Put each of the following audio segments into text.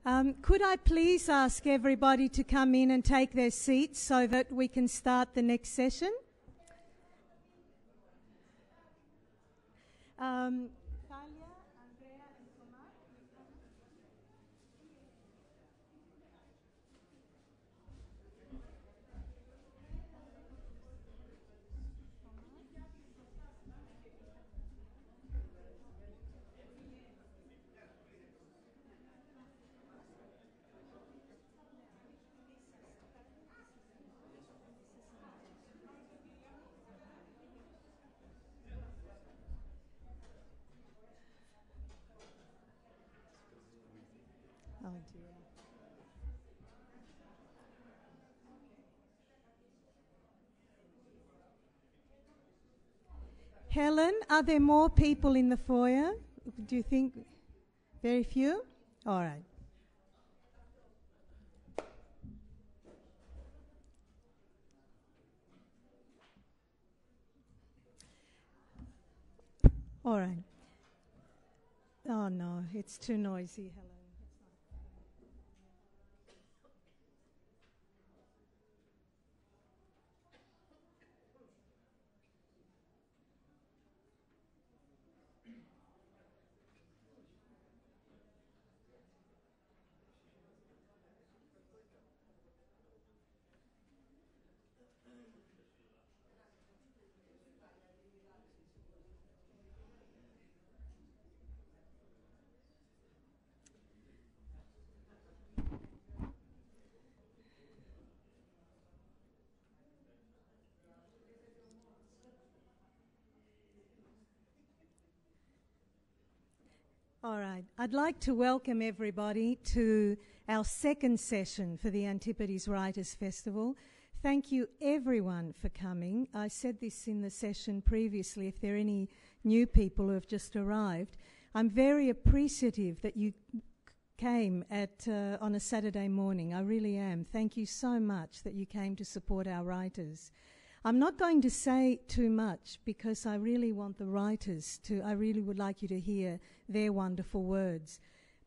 Could I please ask everybody to come in and take their seats so that we can start the next session? Thalia, Andrea, and Thomas. Oh dear. Helen, are there more people in the foyer? Do you think very few? All right. All right. Oh no, it's too noisy, Helen. All right. I'd like to welcome everybody to our second session for the Antipodes Writers Festival. Thank you everyone for coming. I said this in the session previously, if there are any new people who have just arrived. I'm very appreciative that you came on a Saturday morning. I really am. Thank you so much that you came to support our writers. I'm not going to say too much because I really want the writers I really would like you to hear their wonderful words.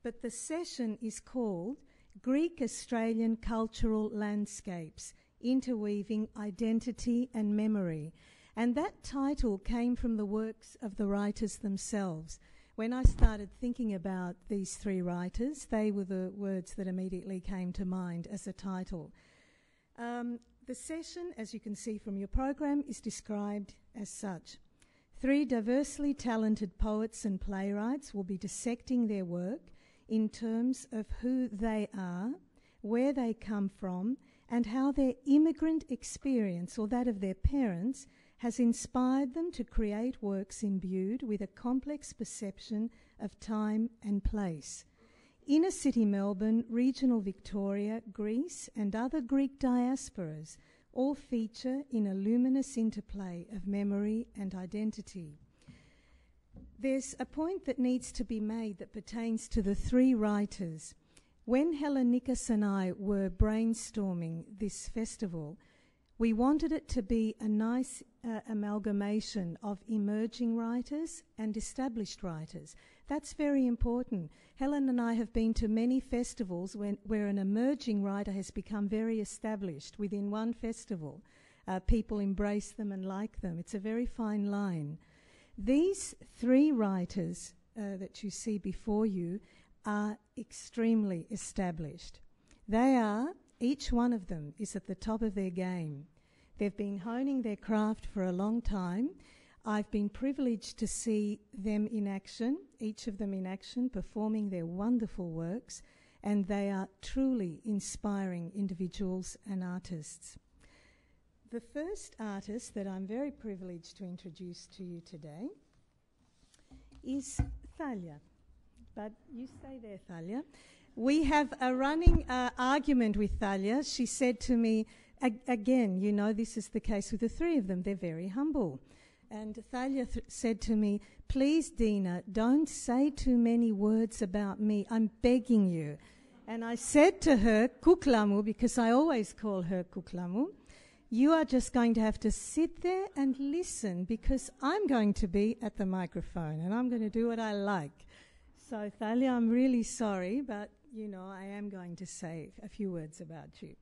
But the session is called Greek Australian Cultural Landscapes, Interweaving Identity and Memory. And that title came from the works of the writers themselves. When I started thinking about these three writers, they were the words that immediately came to mind as a title. The session, as you can see from your program, is described as such. Three diversely talented poets and playwrights will be dissecting their work in terms of who they are, where they come from, and how their immigrant experience, or that of their parents, has inspired them to create works imbued with a complex perception of time and place. Inner city Melbourne, regional Victoria, Greece, and other Greek diasporas all feature in a luminous interplay of memory and identity. There's a point that needs to be made that pertains to the three writers. When Helen Nickus and I were brainstorming this festival, we wanted it to be a nice amalgamation of emerging writers and established writers. That's very important. Helen and I have been to many festivals where an emerging writer has become very established within one festival. People embrace them and like them. It's a very fine line. These three writers that you see before you are extremely established. Each one of them is at the top of their game. They've been honing their craft for a long time. I've been privileged to see them in action, each of them in action, performing their wonderful works, and they are truly inspiring individuals and artists. The first artist that I'm very privileged to introduce to you today is Thalia. But you stay there, Thalia. We have a running argument with Thalia. She said to me, again, you know, this is the case with the three of them. They're very humble. And Thalia said to me, please, Dina, don't say too many words about me. I'm begging you. And I said to her, Kuklamu, because I always call her Kuklamu, you are just going to have to sit there and listen because I'm going to be at the microphone and I'm going to do what I like. So, Thalia, I'm really sorry, but you know, I am going to say a few words about you.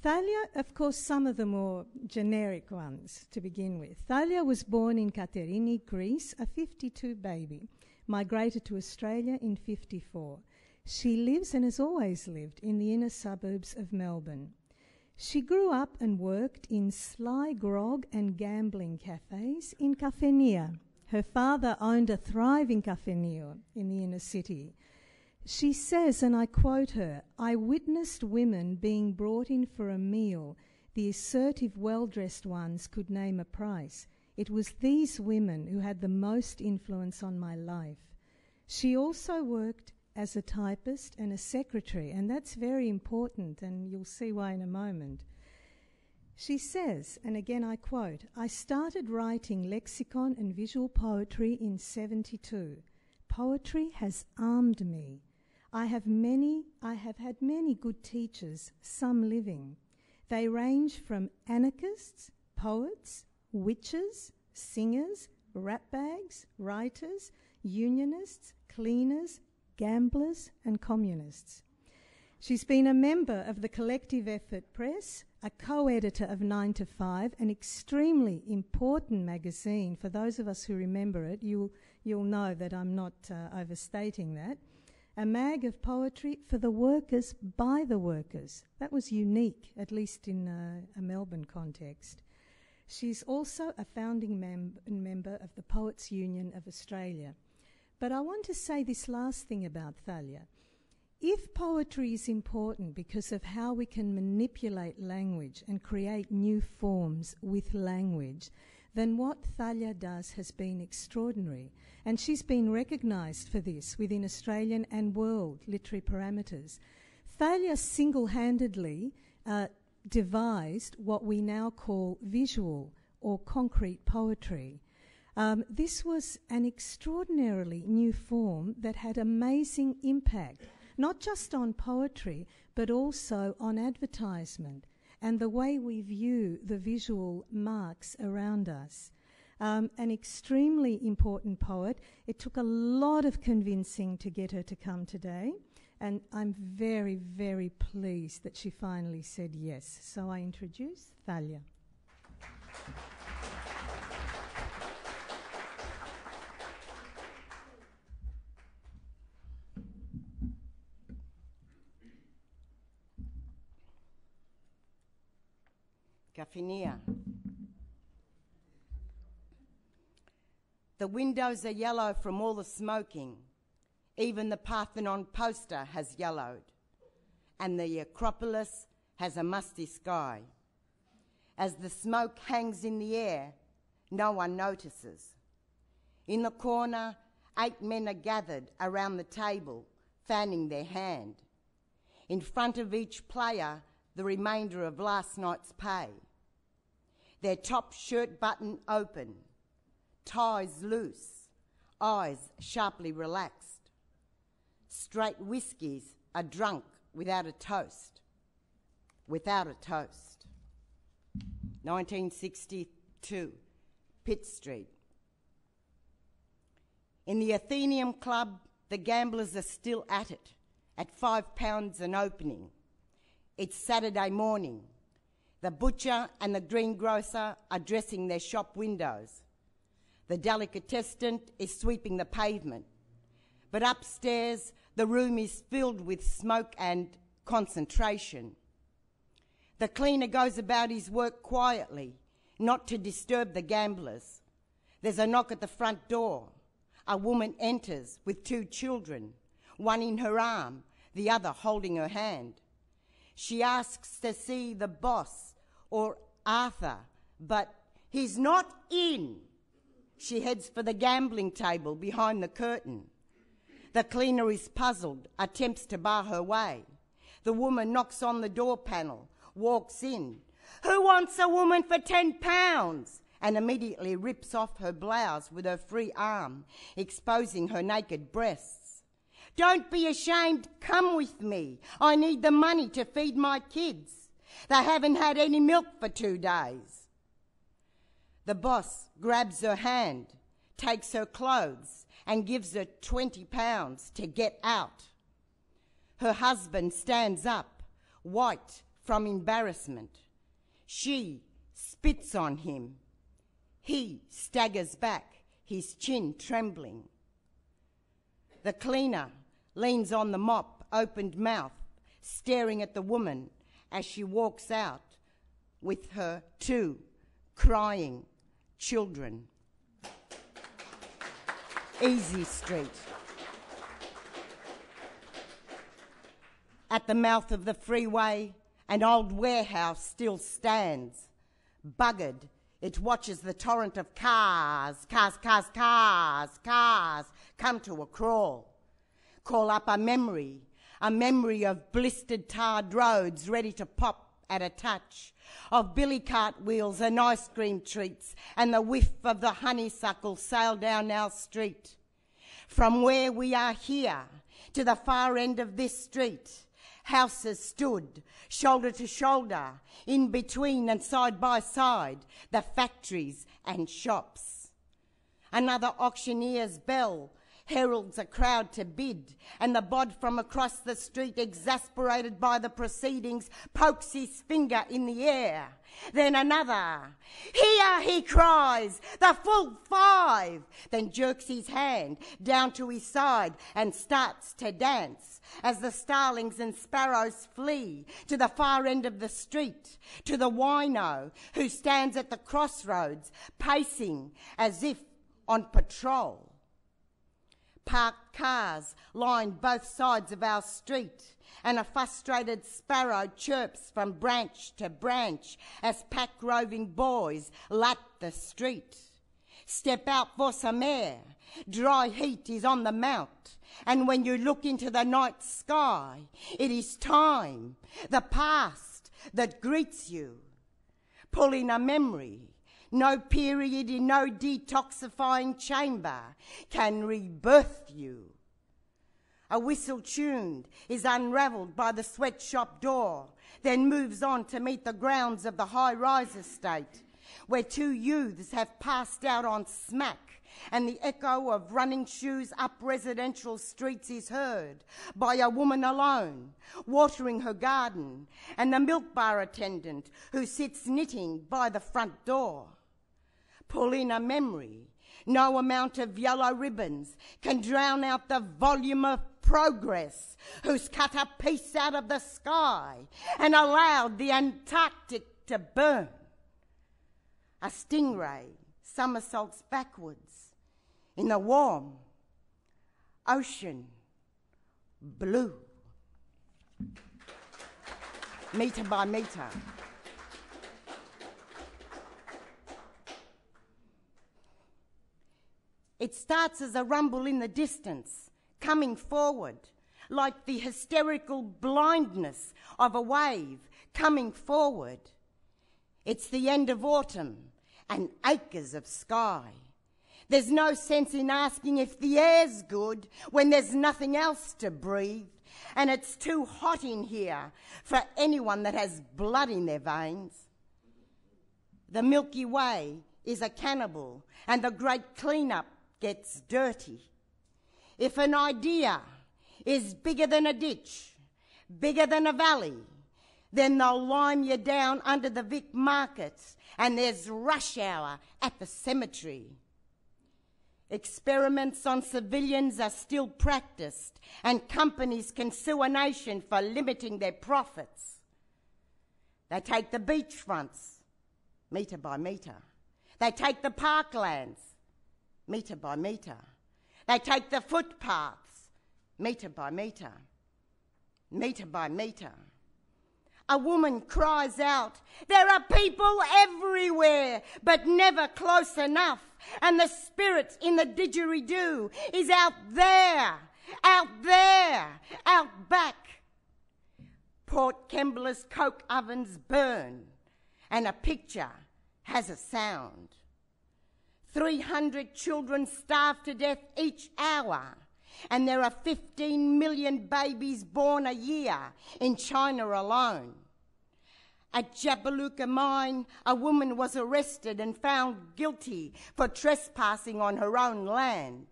Thalia, of course, some of the more generic ones to begin with. Thalia was born in Katerini, Greece, a 52 baby, migrated to Australia in 54. She lives and has always lived in the inner suburbs of Melbourne. She grew up and worked in sly grog and gambling cafes in Kafenia. Her father owned a thriving Kafenio in the inner city. She says, and I quote her, "I witnessed women being brought in for a meal. The assertive, well-dressed ones could name a price. It was these women who had the most influence on my life." She also worked as a typist and a secretary, and that's very important, and you'll see why in a moment. She says, and again I quote, "I started writing lexicon and visual poetry in 72. Poetry has armed me. I have had many good teachers, some living. They range from anarchists, poets, witches, singers, ratbags, writers, unionists, cleaners, gamblers and communists. She's been a member of the Collective Effort Press, a co-editor of 9 to 5, an extremely important magazine. For those of us who remember it, you'll know that I'm not overstating that. A mag of poetry for the workers, by the workers. That was unique, at least in a Melbourne context. She's also a founding member of the Poets Union of Australia. But I want to say this last thing about Thalia. If poetry is important because of how we can manipulate language and create new forms with language, then what Thalia does has been extraordinary. And she's been recognised for this within Australian and world literary parameters. Thalia single-handedly devised what we now call visual or concrete poetry. This was an extraordinarily new form that had amazing impact, not just on poetry, but also on advertisement and the way we view the visual marks around us. An extremely important poet. It took a lot of convincing to get her to come today, and I'm very, very pleased that she finally said yes. So I introduce Thalia. Kafenia. The windows are yellow from all the smoking. Even the Parthenon poster has yellowed, and the Acropolis has a musty sky. As the smoke hangs in the air, no one notices. In the corner, 8 men are gathered around the table, fanning their hand. In front of each player, the remainder of last night's pay. Their top shirt button open, ties loose, eyes sharply relaxed. Straight whiskies are drunk without a toast. Without a toast. 1962, Pitt Street. In the Athenaeum Club, the gamblers are still at it, at £5 an opening. It's Saturday morning. The butcher and the greengrocer are dressing their shop windows. The delicatessen is sweeping the pavement. But upstairs, the room is filled with smoke and concentration. The cleaner goes about his work quietly, not to disturb the gamblers. There's a knock at the front door. A woman enters with 2 children, one in her arm, the other holding her hand. She asks to see the boss or Arthur, but he's not in. She heads for the gambling table behind the curtain. The cleaner is puzzled, attempts to bar her way. The woman knocks on the door panel, walks in. "Who wants a woman for £10? And immediately rips off her blouse with her free arm, exposing her naked breasts. "Don't be ashamed, come with me. I need the money to feed my kids. They haven't had any milk for 2 days. The boss grabs her hand, takes her clothes, and gives her £20 to get out. Her husband stands up, white from embarrassment. She spits on him. He staggers back, his chin trembling. The cleaner leans on the mop, opened mouth, staring at the woman as she walks out with her 2 crying children. Easy Street. At the mouth of the freeway, an old warehouse still stands. Buggered, it watches the torrent of cars come to a crawl. Call up a memory of blistered tarred roads ready to pop at a touch, of billy cart wheels and ice cream treats, and the whiff of the honeysuckle sail down our street. From where we are here to the far end of this street, houses stood shoulder to shoulder, in between and side by side, the factories and shops. Another auctioneer's bell heralds a crowd to bid, and the bod from across the street, exasperated by the proceedings, pokes his finger in the air. Then another, "Here," he cries, "the full 5, then jerks his hand down to his side and starts to dance as the starlings and sparrows flee to the far end of the street, to the wino who stands at the crossroads, pacing as if on patrol. Parked cars line both sides of our street, and a frustrated sparrow chirps from branch to branch as pack-roving boys lap the street. Step out for some air. Dry heat is on the mount, and when you look into the night sky, it is time, the past, that greets you. Pull in a memory. No period in no detoxifying chamber can rebirth you. A whistle tuned is unravelled by the sweatshop door, then moves on to meet the grounds of the high-rise estate, where 2 youths have passed out on smack, and the echo of running shoes up residential streets is heard by a woman alone, watering her garden, and the milk bar attendant who sits knitting by the front door. Pull in a memory. No amount of yellow ribbons can drown out the volume of progress who's cut a piece out of the sky and allowed the Antarctic to burn. A stingray somersaults backwards in the warm ocean blue. Metre by metre. It starts as a rumble in the distance, coming forward, like the hysterical blindness of a wave coming forward. It's the end of autumn and acres of sky. There's no sense in asking if the air's good when there's nothing else to breathe, and it's too hot in here for anyone that has blood in their veins. The Milky Way is a cannibal, and the great clean-up gets dirty. If an idea is bigger than a ditch, bigger than a valley, then they'll lime you down under the Vic markets, and there's rush hour at the cemetery. Experiments on civilians are still practiced, and companies can sue a nation for limiting their profits. They take the beachfronts, metre by metre. They take the parklands, metre by metre. They take the footpaths, metre by metre, metre by metre. A woman cries out, "There are people everywhere, but never close enough, and the spirit in the didgeridoo is out there, out there, out back." Port Kembla's coke ovens burn, and a picture has a sound. 300 children starve to death each hour, and there are 15 million babies born a year in China alone. At Jabaluka mine, a woman was arrested and found guilty for trespassing on her own land.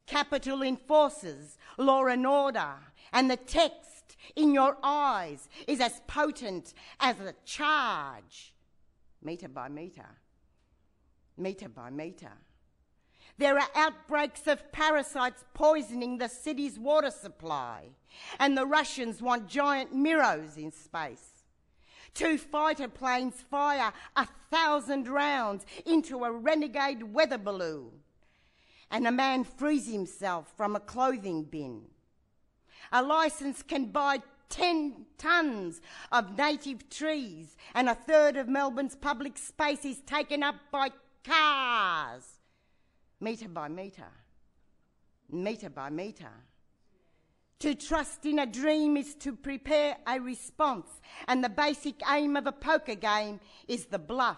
Capital enforces law and order, and the text in your eyes is as potent as a charge, metre by metre, metre by metre. There are outbreaks of parasites poisoning the city's water supply, and the Russians want giant mirrors in space. 2 fighter planes fire 1,000 rounds into a renegade weather balloon, and a man frees himself from a clothing bin. A licence can buy 10 tonnes of native trees, and 1/3 of Melbourne's public space is taken up by cars, metre by metre, metre by metre. To trust in a dream is to prepare a response, and the basic aim of a poker game is the bluff.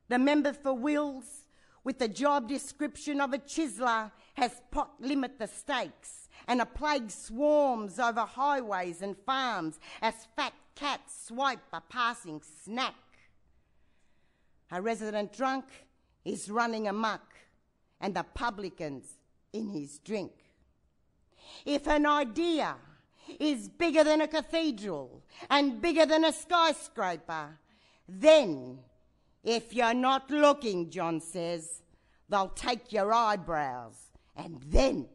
The member for Wills, with the job description of a chiseler, has pot limit the stakes, and a plague swarms over highways and farms as fat cats swipe a passing snack. A resident drunk is running amok, and the publican's in his drink. If an idea is bigger than a cathedral and bigger than a skyscraper, then, if you're not looking, John says, they'll take your eyebrows, and then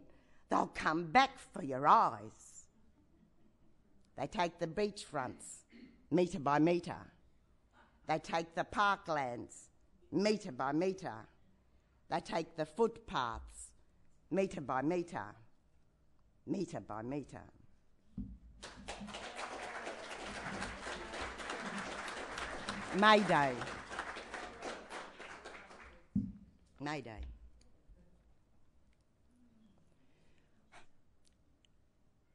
they'll come back for your eyes. They take the beachfronts, metre by metre. They take the parklands, metre by metre. They take the footpaths, metre by metre, metre by metre. Mayday. Mayday.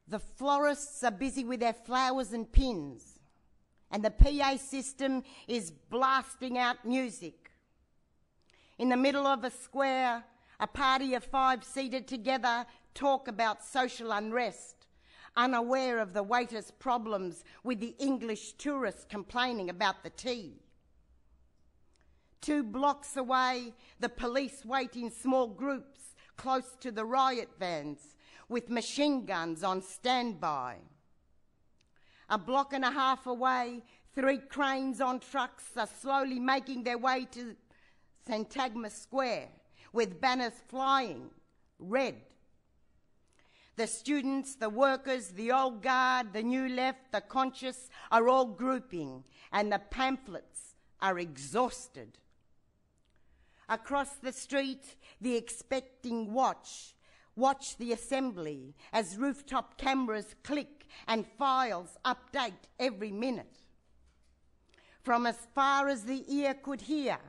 The florists are busy with their flowers and pins, and the PA system is blasting out music. In the middle of a square, a party of 5 seated together talk about social unrest, unaware of the waiters' problems with the English tourists complaining about the tea. 2 blocks away, the police wait in small groups close to the riot vans with machine guns on standby. A block and a half away, 3 cranes on trucks are slowly making their way to Syntagma Square with banners flying, red. The students, the workers, the old guard, the new left, the conscious are all grouping, and the pamphlets are exhausted. Across the street, the expecting watch the assembly as rooftop cameras click and files update every minute. From as far as the ear could hear,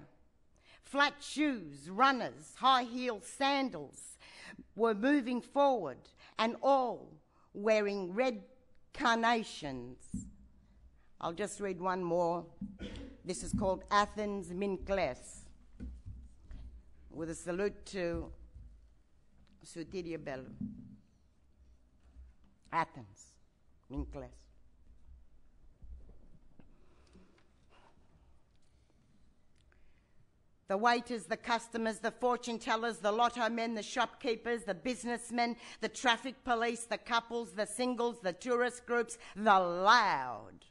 flat shoes, runners, high-heeled sandals were moving forward, and all wearing red carnations. I'll just read one more. This is called Athens Minkles, with a salute to Sotiria Bellu. Athens Minkles. The waiters, the customers, the fortune tellers, the lotto men, the shopkeepers, the businessmen, the traffic police, the couples, the singles, the tourist groups, the loud.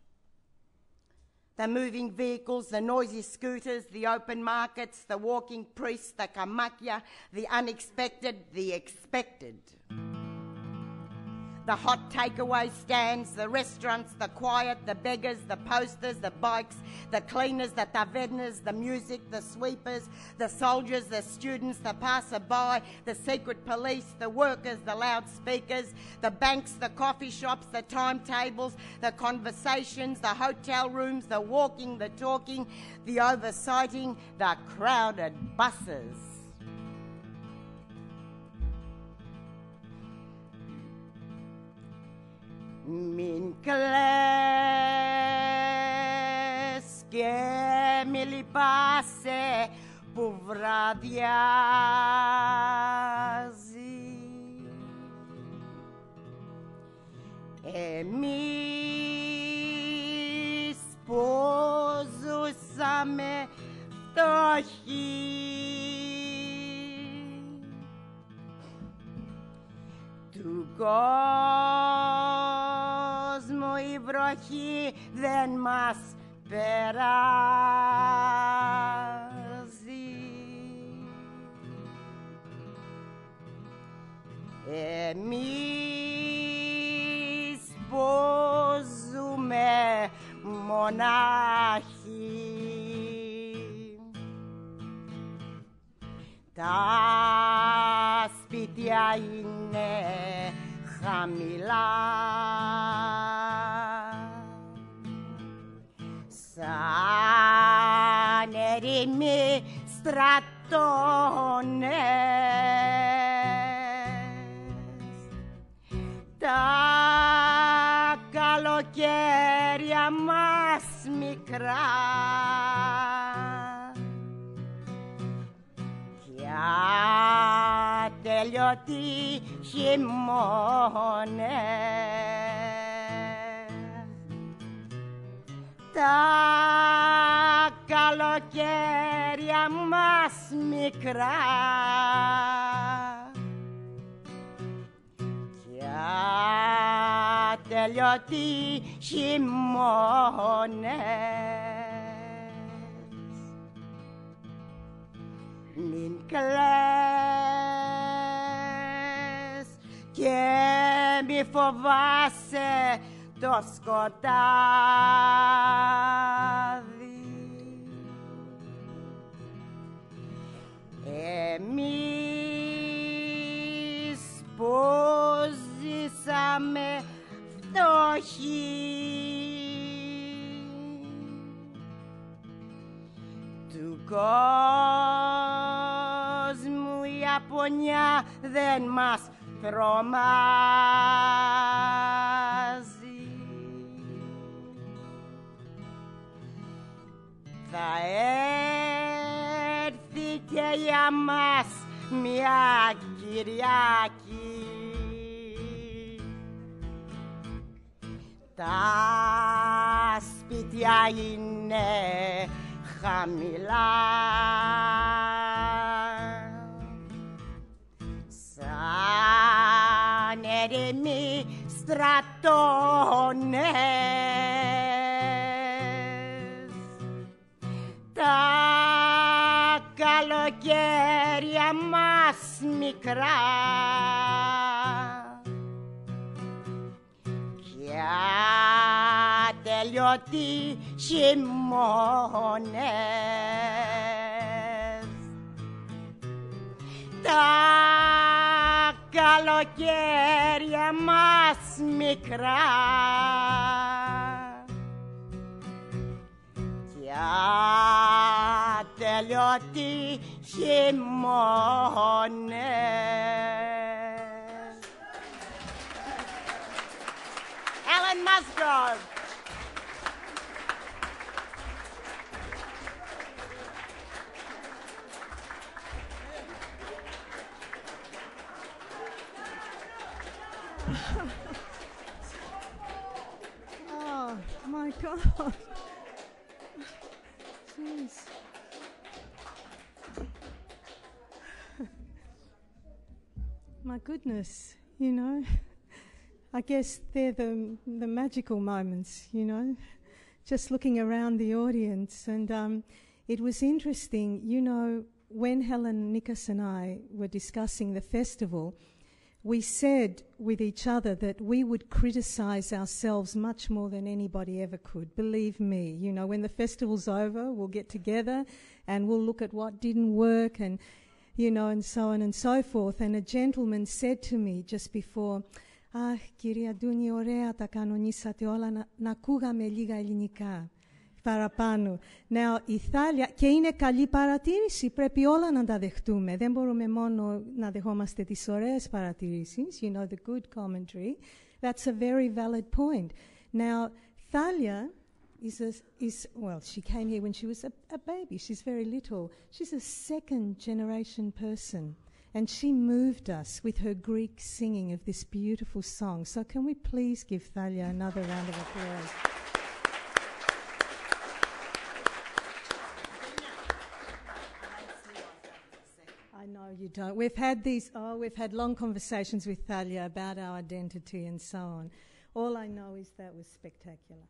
The moving vehicles, the noisy scooters, the open markets, the walking priests, the kamakya, the unexpected, the expected. The hot takeaway stands, the restaurants, the quiet, the beggars, the posters, the bikes, the cleaners, the tavernas, the music, the sweepers, the soldiers, the students, the passer-by, the secret police, the workers, the loudspeakers, the banks, the coffee shops, the timetables, the conversations, the hotel rooms, the walking, the talking, the oversighting, the crowded buses. Minkles και μη λυπάσαι που βραδιάζει. Εμείς που ζούσαμε φτωχοί του κόσμου η βροχή δεν μας περάζει. Εμείς πως ζούμε μονάχοι, τα σπίτια είναι χαμηλά, σαν ερήμοι στρατώνες. Τα καλοκαίρια μας μικρά κι ατελειωτοί χειμώνες. Τα καλοκαίρια μας μικρά κι ατελειωτοί χειμώνες. Μην κλαις και μη φοβάσαι το σκοτάδι. Εμείς πως ζήσαμε φτωχοί, του κόσμου η απονιά δεν μας τρομάζει. Θα έρθει και για μας μια Κυριακή, τα σπίτια είναι χαμηλά, σαν ερήμοι στρατώνες. Τα καλοκαίρια μας μικρά κι ατελειωτοί χειμώνες. Τα καλοκαίρια μας μικρά κι ατελειωτοί χειμώνες. Alan Musgrove. Oh my God. Jeez. My goodness, you know. I guess they're the magical moments, you know. Just looking around the audience, and it was interesting, you know, when Helen, Nikas and I were discussing the festival, we said with each other that we would criticise ourselves much more than anybody ever could. Believe me, you know, when the festival's over, we'll get together and we'll look at what didn't work and, you know, and so on and so forth. And a gentleman said to me just before, «Αχ, κυρία Ντούνη, ωραία τα κανονίσατε όλα, να ακούγαμε λίγα ελληνικά παραπάνω». Now, η Thalia, και είναι καλή παρατήρηση, πρέπει όλα να τα δεχτούμε. Δεν μπορούμε μόνο να δεχόμαστε τις ωραίες παρατηρήσεις, you know, the good commentary. That's a very valid point. Now, Thalia well, she came here when she was a baby. She's very little. She's a second-generation person. And she moved us with her Greek singing of this beautiful song. So can we please give Thalia another round of applause? I know you you don't. We've had long conversations with Thalia about our identity and so on. All I know is that was spectacular.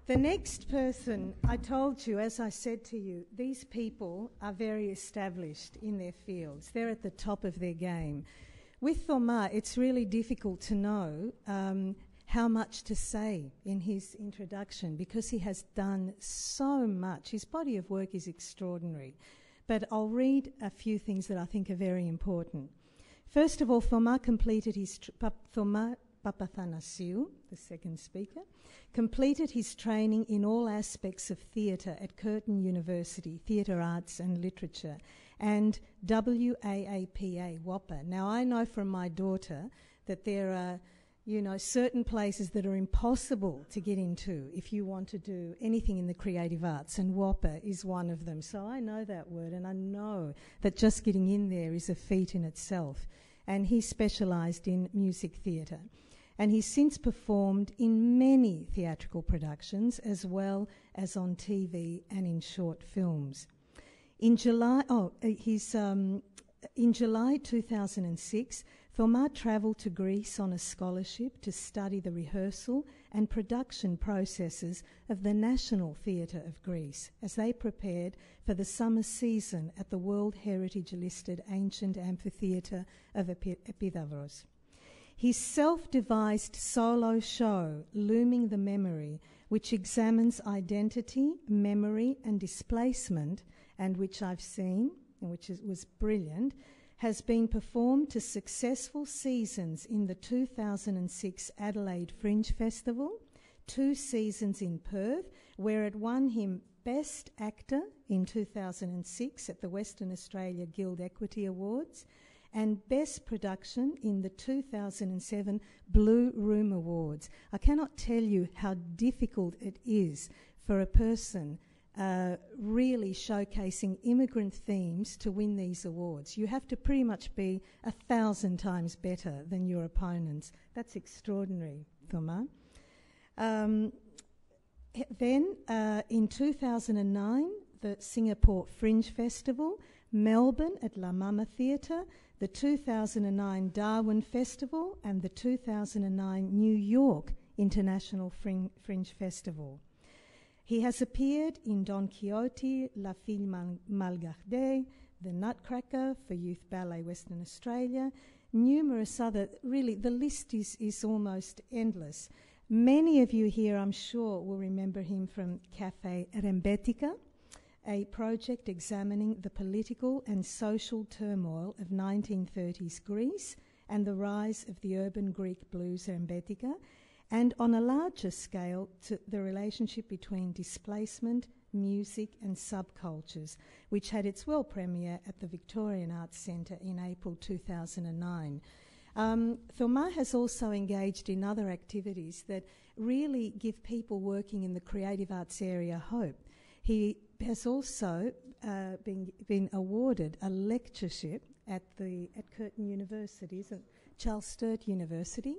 The next person, I told you, as I said to you, these people are very established in their fields. They're at the top of their game. With Thomas, it's really difficult to know how much to say in his introduction because he has done so much. His body of work is extraordinary. But I'll read a few things that I think are very important. First of all, Thomas completed his... Thomas Papathanasiou, the second speaker, completed his training in all aspects of theatre at Curtin University, Theatre Arts and Literature, and WAAPA. Now, I know from my daughter that there are, certain places that are impossible to get into if you want to do anything in the creative arts, and WAPA is one of them. So I know that word, and I know that just getting in there is a feat in itself. And he specialised in music theatre. And he's since performed in many theatrical productions as well as on TV and in short films. In July 2006, Thomas travelled to Greece on a scholarship to study the rehearsal and production processes of the National Theatre of Greece as they prepared for the summer season at the World Heritage-listed ancient amphitheatre of Epidavros. His self-devised solo show, Looming the Memory, which examines identity, memory and displacement, and which I've seen, and which was brilliant, has been performed to successful seasons in the 2006 Adelaide Fringe Festival, 2 seasons in Perth, where it won him Best Actor in 2006 at the Western Australia Guild Equity Awards, and Best Production in the 2007 Blue Room Awards. I cannot tell you how difficult it is for a person really showcasing immigrant themes to win these awards. You have to pretty much be 1,000 times better than your opponents. That's extraordinary, Thomas. Then, in 2009, the Singapore Fringe Festival, Melbourne at La Mama Theatre, the 2009 Darwin Festival, and the 2009 New York International Fringe Festival. He has appeared in Don Quixote, La Fille Malgardée, The Nutcracker for Youth Ballet Western Australia, numerous other, really the list is almost endless. Many of you here, I'm sure, will remember him from Cafe Rembetika, a project examining the political and social turmoil of 1930s Greece and the rise of the urban Greek blues Rembetika, and on a larger scale to the relationship between displacement, music and subcultures, which had its world premiere at the Victorian Arts Centre in April 2009. Thomas has also engaged in other activities that really give people working in the creative arts area hope. He has also been awarded a lectureship at Curtin University, Charles Sturt University.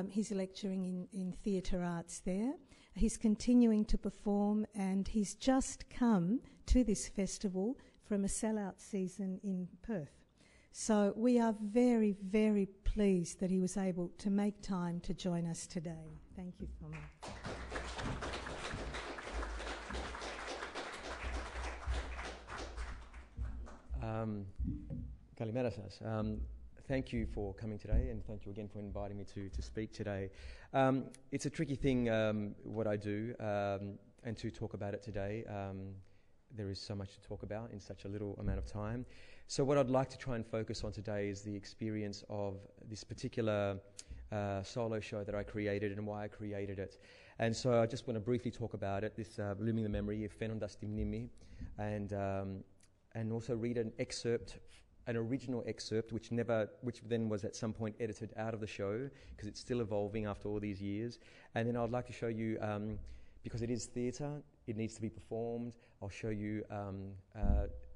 He's lecturing in theatre arts there. He's continuing to perform, and he's just come to this festival from a sellout season in Perth. So we are very, very pleased that he was able to make time to join us today. Thank you, Thomas. Kalimera σας. Thank you for coming today, and thank you again for inviting me to speak today. It's a tricky thing, what I do, and to talk about it today. There is so much to talk about in such a little amount of time. So what I'd like to try and focus on today is the experience of this particular solo show that I created and why I created it. And so I just want to briefly talk about it, this Looming the Memory, Φαίνοντας τη μνήμη, and also read an original excerpt, which then was at some point edited out of the show, because it's still evolving after all these years. And then I'd like to show you, because it is theatre, it needs to be performed, I'll show you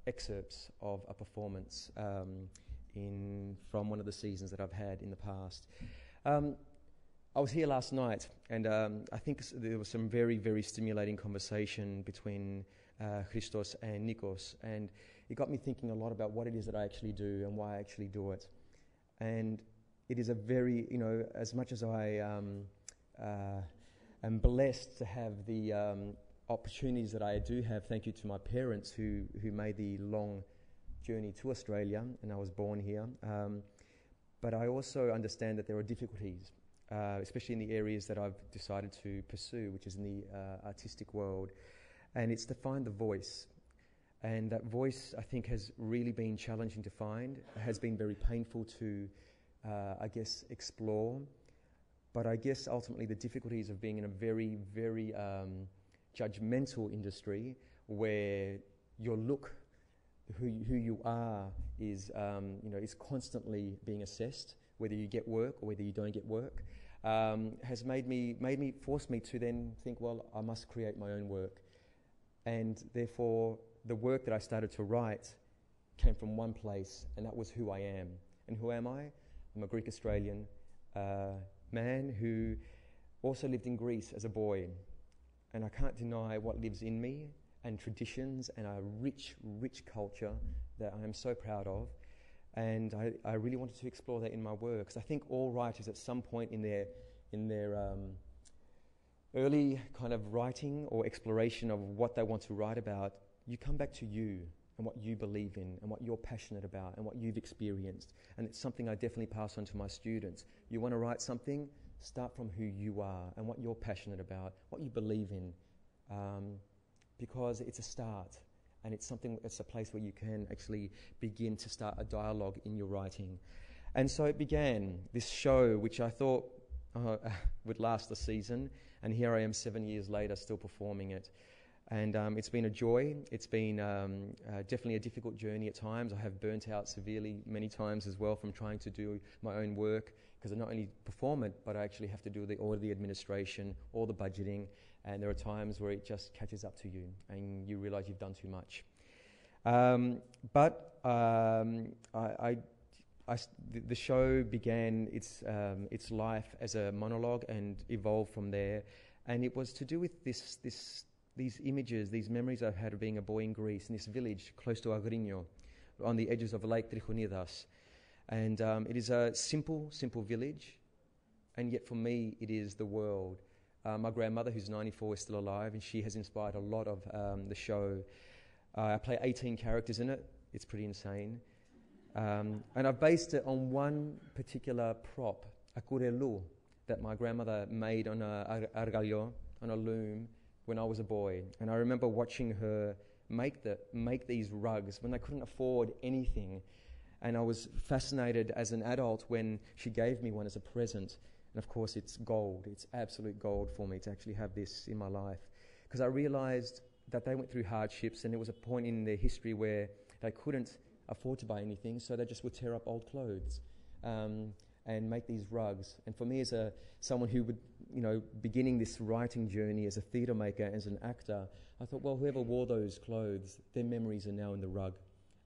excerpts of a performance from one of the seasons that I've had in the past. I was here last night, and I think there was some very, very stimulating conversation between Christos and Nikos, and it got me thinking a lot about what it is that I actually do and why I actually do it. And it is a very, as much as I am blessed to have the opportunities that I do have, thank you to my parents who made the long journey to Australia, and I was born here. But I also understand that there are difficulties, especially in the areas that I've decided to pursue, which is in the artistic world. And it's to find the voice. And that voice, I think, has really been challenging to find. It has been very painful to, explore. But I guess ultimately the difficulties of being in a very, very judgmental industry where your look, who you are, is constantly being assessed, whether you get work or whether you don't get work, has forced me to then think, well, I must create my own work. And therefore, the work that I started to write came from one place, and that was who I am. And who am I? I'm a Greek Australian man who also lived in Greece as a boy. And I can't deny what lives in me, and traditions, and a rich, rich culture that I am so proud of. And I really wanted to explore that in my work, because I think all writers at some point in their early kind of writing or exploration of what they want to write about, you come back to you and what you believe in and what you're passionate about and what you've experienced. And it's something I definitely pass on to my students. You want to write something, start from who you are and what you're passionate about, what you believe in, because it's a start, and it's a place where you can actually begin to start a dialogue in your writing. And so it began, this show, which I thought would last a season, and here I am 7 years later still performing it. And it's been a joy. It's been definitely a difficult journey at times. I have burnt out severely many times as well from trying to do my own work, because I not only perform it, but I actually have to do all the administration, all the budgeting, and there are times where it just catches up to you and you realise you've done too much. The show began its life as a monologue and evolved from there, and it was to do with these images, these memories I've had of being a boy in Greece, in this village close to Agrinio, on the edges of Lake Trichonidas. And it is a simple village, and yet for me it is the world. My grandmother, who's 94, is still alive, and she has inspired a lot of the show. I play 18 characters in it. It's pretty insane. And I've based it on one particular prop, a kurelu, that my grandmother made on a argallo, on a loom, when I was a boy. And I remember watching her make these rugs when they couldn't afford anything. And I was fascinated as an adult when she gave me one as a present. And of course it's gold. It's absolute gold for me to actually have this in my life. Because I realised that they went through hardships, and there was a point in their history where they couldn't afford to buy anything, so they just would tear up old clothes and make these rugs. And for me, as someone who would, beginning this writing journey as a theatre maker, as an actor, I thought, well, whoever wore those clothes, their memories are now in the rug.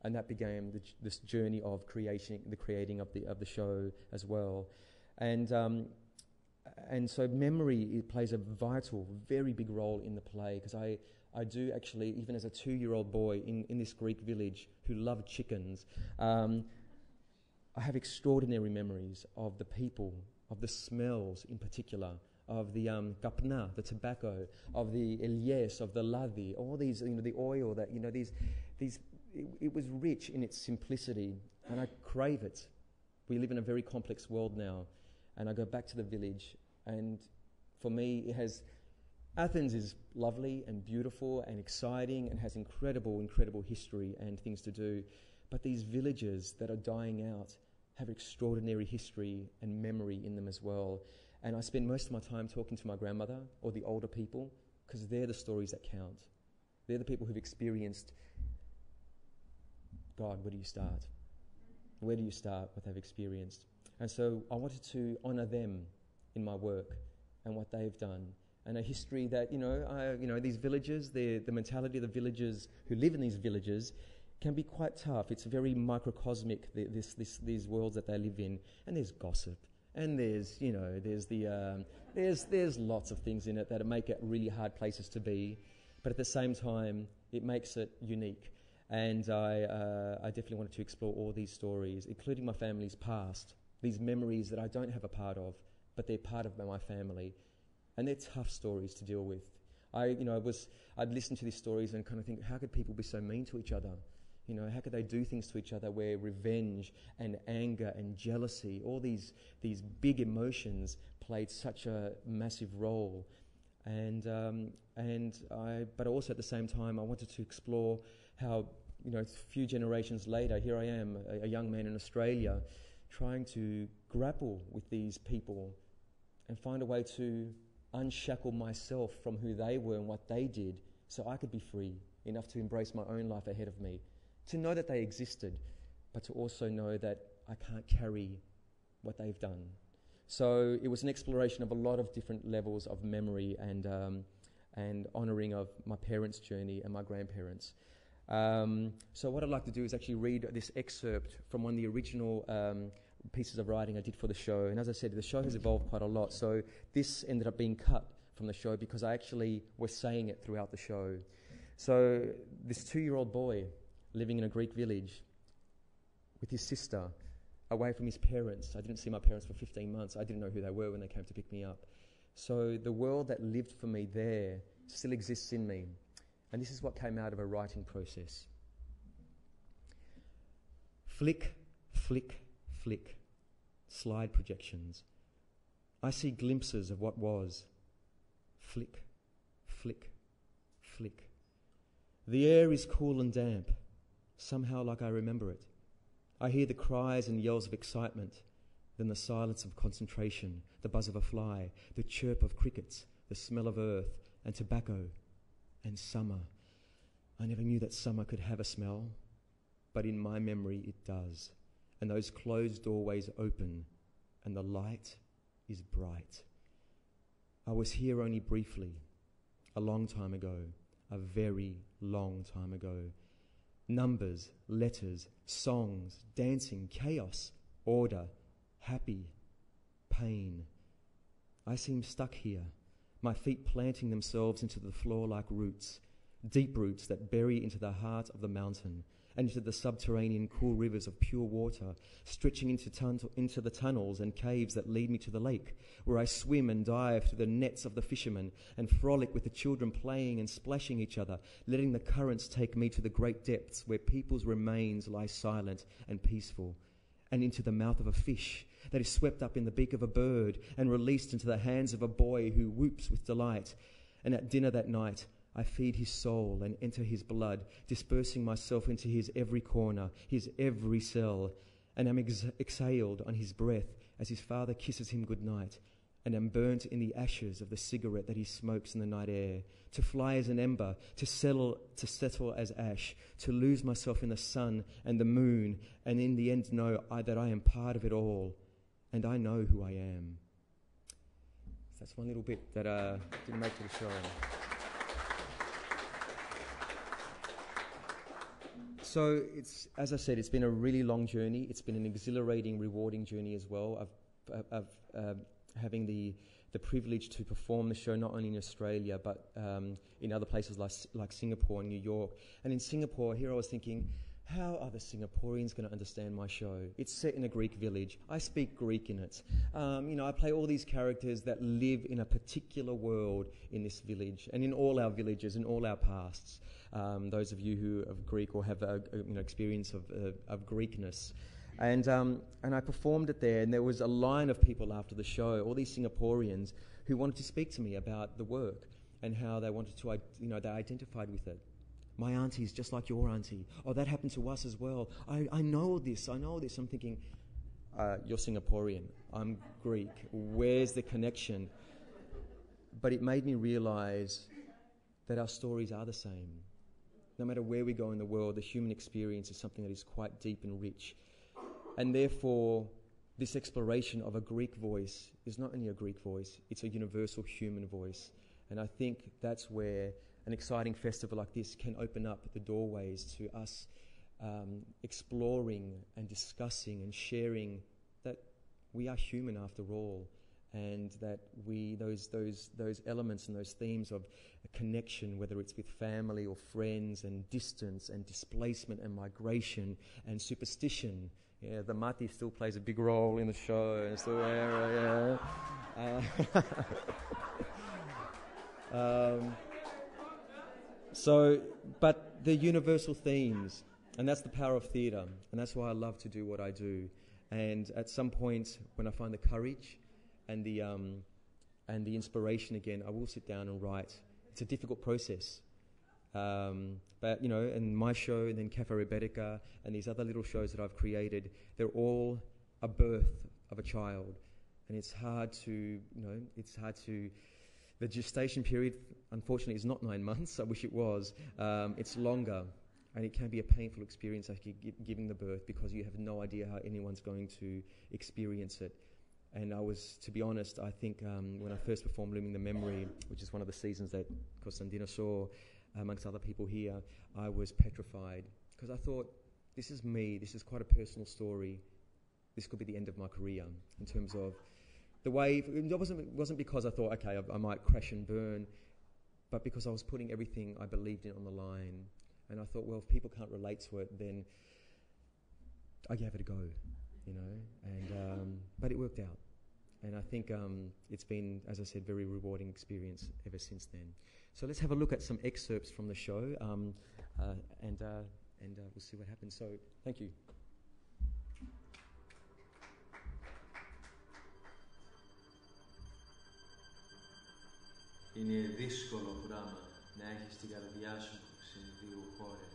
And that began this journey of the creating of the show as well. And so memory plays a vital, very big role in the play, because I do actually, even as a 2-year-old boy in this Greek village who loved chickens, I have extraordinary memories of the people, of the smells in particular, of the kapna, the tobacco, of the elies, of the ladhi, all these, the oil, that, it was rich in its simplicity, and I crave it. We live in a very complex world now, and I go back to the village, and for me, Athens is lovely and beautiful and exciting and has incredible, incredible history and things to do. But these villages that are dying out have extraordinary history and memory in them as well. And I spend most of my time talking to my grandmother or the older people, because they're the stories that count. They're the people who've experienced, God, where do you start? Where do you start what they've experienced? And so I wanted to honour them in my work and what they've done. And a history that, these villages, the mentality of the villagers who live in these villages can be quite tough. It's very microcosmic, these worlds that they live in. And there's gossip. And there's lots of things in it that make it really hard places to be. But at the same time, it makes it unique. And I definitely wanted to explore all these stories, including my family's past, these memories that I don't have a part of, but they're part of my family. And they're tough stories to deal with. I'd listen to these stories and kind of think, how could people be so mean to each other? You know, how could they do things to each other where revenge and anger and jealousy, all these big emotions played such a massive role. But also at the same time, I wanted to explore how, you know, a few generations later, here I am, a young man in Australia, trying to grapple with these people and find a way to unshackle myself from who they were and what they did so I could be free enough to embrace my own life ahead of me, to know that they existed, but to also know that I can't carry what they've done. So it was an exploration of a lot of different levels of memory and honouring of my parents' journey and my grandparents. So what I'd like to do is actually read this excerpt from one of the original pieces of writing I did for the show. And as I said, the show has evolved quite a lot. So this ended up being cut from the show because I actually was saying it throughout the show. So this 2-year-old boy living in a Greek village with his sister, away from his parents. I didn't see my parents for 15 months. I didn't know who they were when they came to pick me up. So the world that lived for me there still exists in me. And this is what came out of a writing process. Flick, flick, flick. Slide projections. I see glimpses of what was. Flick, flick, flick. The air is cool and damp, somehow like I remember it. I hear the cries and yells of excitement, then the silence of concentration, the buzz of a fly, the chirp of crickets, the smell of earth and tobacco and summer. I never knew that summer could have a smell, but in my memory it does. And those closed doorways open, and the light is bright. I was here only briefly, a long time ago, a very long time ago. Numbers, letters, songs, dancing, chaos, order, happy, pain. I seem stuck here, my feet planting themselves into the floor like roots, deep roots that bury into the heart of the mountain and into the subterranean cool rivers of pure water, stretching into the tunnels and caves that lead me to the lake, where I swim and dive through the nets of the fishermen and frolic with the children playing and splashing each other, letting the currents take me to the great depths where people's remains lie silent and peaceful, and into the mouth of a fish that is swept up in the beak of a bird and released into the hands of a boy who whoops with delight. And at dinner that night, I feed his soul and enter his blood, dispersing myself into his every corner, his every cell, and am exhaled on his breath as his father kisses him goodnight, and am burnt in the ashes of the cigarette that he smokes in the night air, to fly as an ember, to settle as ash, to lose myself in the sun and the moon, and in the end know that I am part of it all, and I know who I am. So that's one little bit that didn't make it to the show. So it's, as I said, it's been a really long journey. It's been an exhilarating, rewarding journey as well of having the privilege to perform the show not only in Australia but in other places like Singapore and New York. And in Singapore, here I was thinking, how are the Singaporeans going to understand my show? It's set in a Greek village. I speak Greek in it. I play all these characters that live in a particular world in this village and in all our villages, in all our pasts. Those of you who are Greek or have experience of Greekness. And I performed it there, and there was a line of people after the show, all these Singaporeans who wanted to speak to me about the work and how they wanted to, they identified with it. My auntie's just like your auntie. Oh, that happened to us as well. I know this. I'm thinking, you're Singaporean. I'm Greek. Where's the connection? But it made me realize that our stories are the same. No matter where we go in the world, the human experience is something that is quite deep and rich. And therefore, this exploration of a Greek voice is not only a Greek voice, it's a universal human voice. And I think that's where an exciting festival like this can open up the doorways to us exploring and discussing and sharing that we are human after all, and that those elements and those themes of a connection, whether it's with family or friends, and distance and displacement and migration and superstition. Yeah, the mati still plays a big role in the show, and still there. But they're universal themes, and that's the power of theatre, and that's why I love to do what I do. And at some point, when I find the courage and the inspiration again, I will sit down and write. It's a difficult process. But, you know, and my show, and then Cafe Rebecca, and these other little shows that I've created, they're all a birth of a child. And it's hard to, the gestation period, unfortunately, is not 9 months. I wish it was. It's longer. And it can be a painful experience actually giving the birth, because you have no idea how anyone's going to experience it. And to be honest, I think when I first performed Looming the Memory, which is one of the seasons that Konstandina saw, amongst other people here, I was petrified, because I thought, this is me, this is quite a personal story, this could be the end of my career, in terms of the way. It wasn't because I thought, okay, I might crash and burn, but because I was putting everything I believed in on the line. And I thought, well, if people can't relate to it, then I gave it a go, you know. And but it worked out, and I think it's been, as I said, very rewarding experience ever since then. So let's have a look at some excerpts from the show, and we'll see what happens. So thank you. Είναι δύσκολο πράγμα να έχεις την καρδιά σου σε δύο χώρες.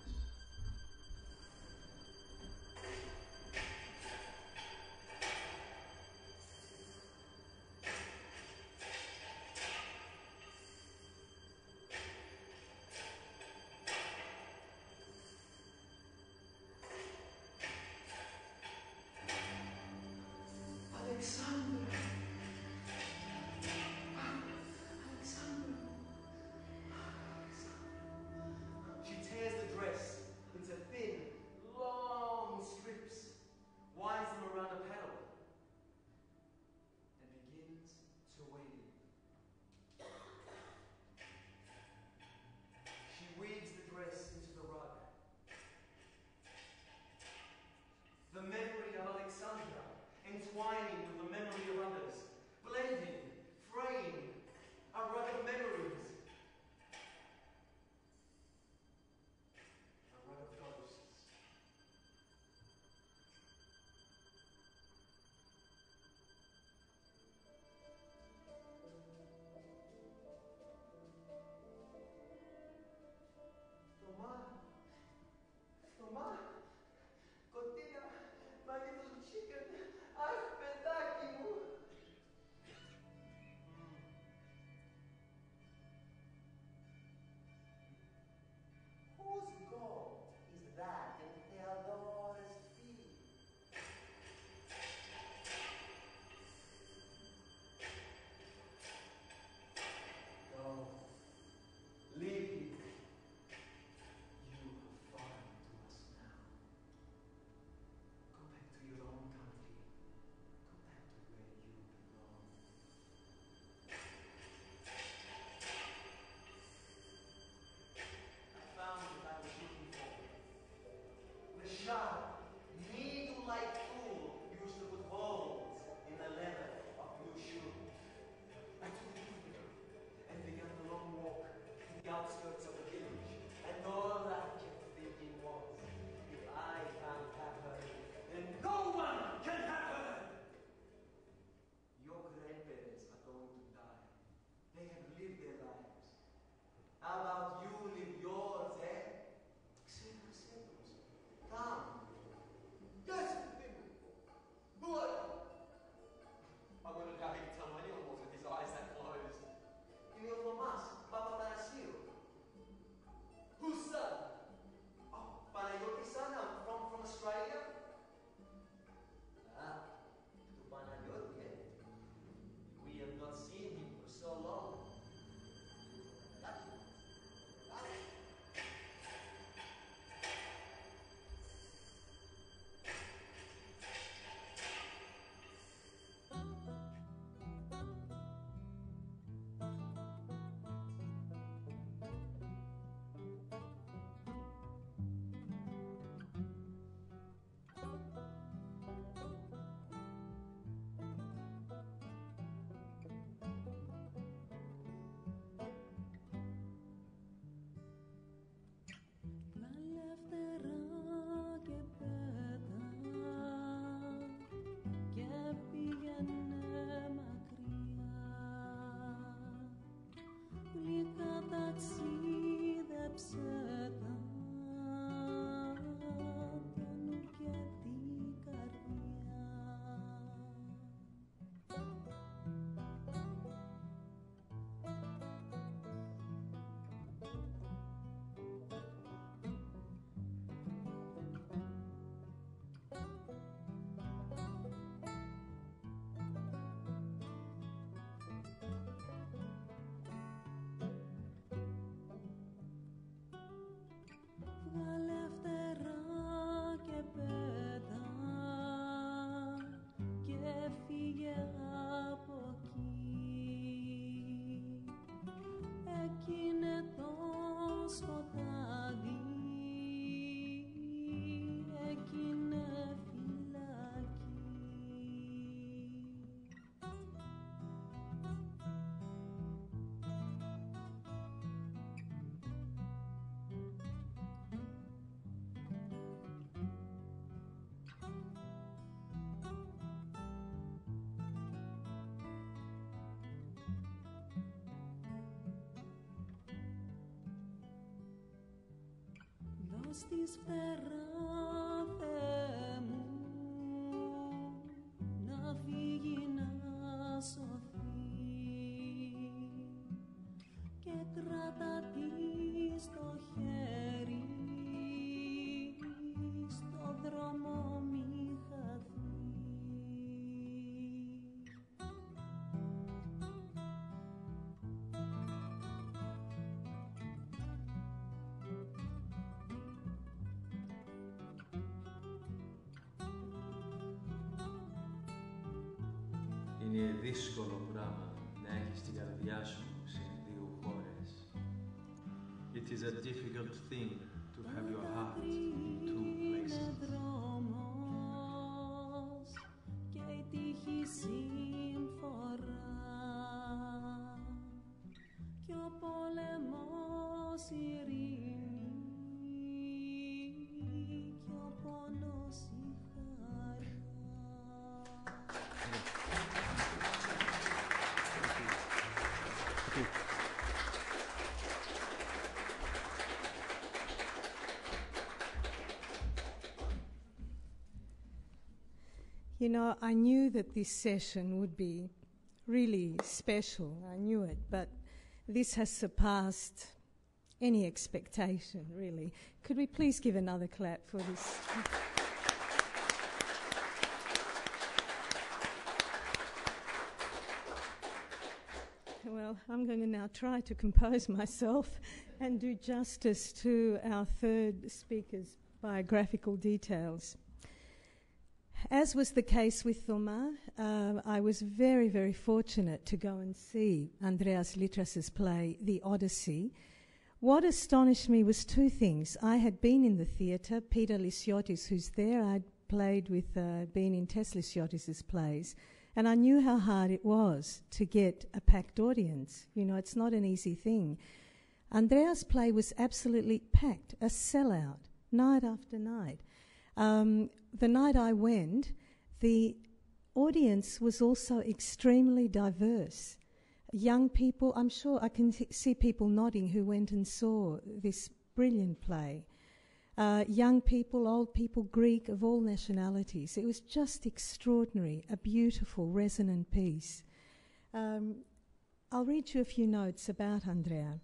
She tears the dress στις φτερά, Θεέ μου, να φύγει να σωθεί και κράτα τη στο χέρι, στο δρόμο μη χαθεί. Είναι δύσκολο πράγμα να έχεις την καρδιά σου σε δύο χώρες. It is a difficult thing to have your heart in two places. Δρόμος και η τύχη συμφορά κι ο πόλεμος ειρήνη κι ο πόνος η χαρά. You know, I knew that this session would be really special. I knew it, but this has surpassed any expectation, really. Could we please give another clap for this? Well, I'm going to now try to compose myself and do justice to our third speaker's biographical details. As was the case with Thomas, I was very, very fortunate to go and see Andreas Litras' play, The Odyssey. What astonished me was two things. I had been in the theatre, Peter Lysiotis, who's there, I'd played with, been in Tess Lysiotis' plays, and I knew how hard it was to get a packed audience. You know, it's not an easy thing. Andreas' play was absolutely packed, a sellout, night after night. The night I went, the audience was also extremely diverse. Young people, I'm sure I can see people nodding who went and saw this brilliant play. Young people, old people, Greek, of all nationalities. It was just extraordinary, a beautiful, resonant piece. I'll read you a few notes about Andrea.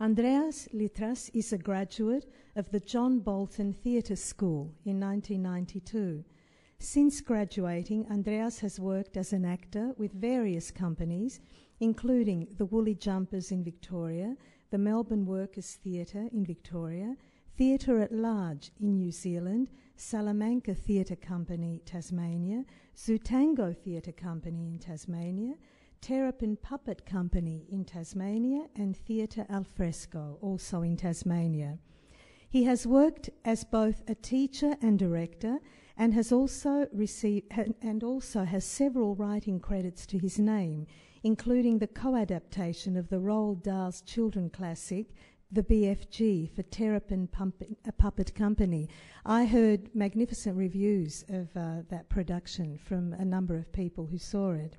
Andreas Litras is a graduate of the John Bolton Theatre School in 1992. Since graduating, Andreas has worked as an actor with various companies, including the Woolly Jumpers in Victoria, the Melbourne Workers Theatre in Victoria, Theatre at Large in New Zealand, Salamanca Theatre Company, Tasmania, Zutango Theatre Company in Tasmania, Terrapin Puppet Company in Tasmania, and Theatre Alfresco, also in Tasmania. He has worked as both a teacher and director, and has also has several writing credits to his name, including the co-adaptation of the Roald Dahl's children classic, The BFG, for Terrapin Puppet Company. I heard magnificent reviews of that production from a number of people who saw it.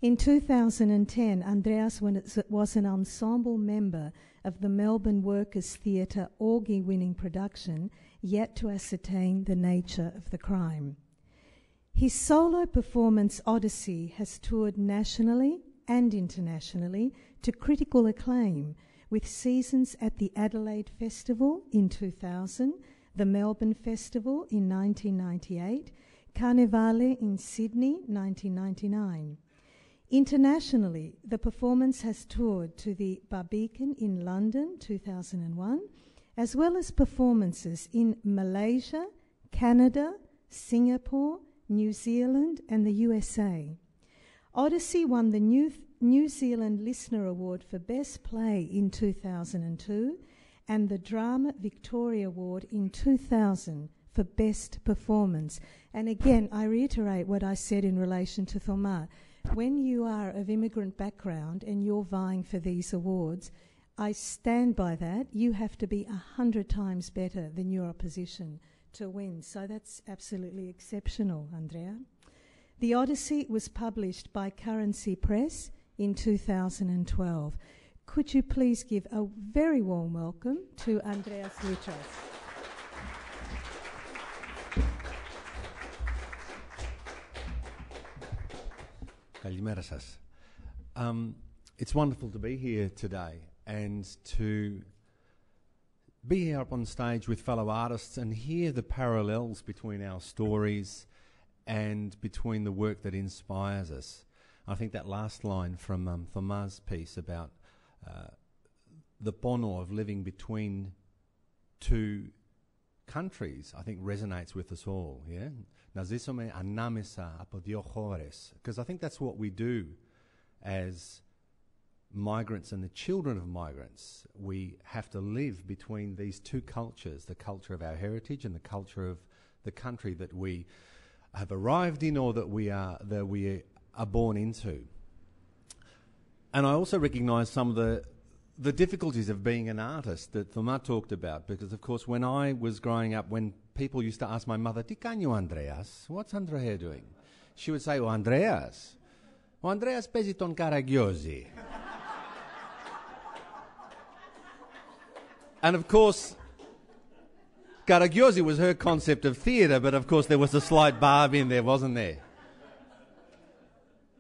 In 2010, Andreas was an ensemble member of the Melbourne Workers Theatre Orgie-winning production, Yet to Ascertain the Nature of the Crime. His solo performance Odyssey has toured nationally and internationally to critical acclaim, with seasons at the Adelaide Festival in 2000, the Melbourne Festival in 1998, Carnevale in Sydney 1999. Internationally, the performance has toured to the Barbican in London 2001, as well as performances in Malaysia, Canada, Singapore, New Zealand and the USA. Odyssey won the New Zealand Listener Award for Best Play in 2002 and the Drama Victoria Award in 2000 for Best Performance. And again, I reiterate what I said in relation to Thomas. When you are of immigrant background and you're vying for these awards, I stand by that. You have to be 100 times better than your opposition to win. So that's absolutely exceptional, Andrea. The Odyssey was published by Currency Press in 2012. Could you please give a very warm welcome to Andreas Litras? Kalimera σας. It's wonderful to be here today and to be here up on stage with fellow artists and hear the parallels between our stories and between the work that inspires us. I think that last line from Thomas' piece about the pono of living between two countries, I think resonates with us all, yeah? Να ζήσουμε ανάμεσα από δύο χώρες. Because I think that's what we do as migrants and the children of migrants. We have to live between these two cultures, the culture of our heritage and the culture of the country that we have arrived in or that we are born into. And I also recognise some of the difficulties of being an artist that Thomas talked about, because of course when I was growing up, when people used to ask my mother, "Τι κάνει ο Andreas? What's Andrea doing?" She would say, "Ο Andreas παίζει τον Karagiozzi." And of course, Karagiozzi was her concept of theatre, but of course there was a slight barb in there, wasn't there?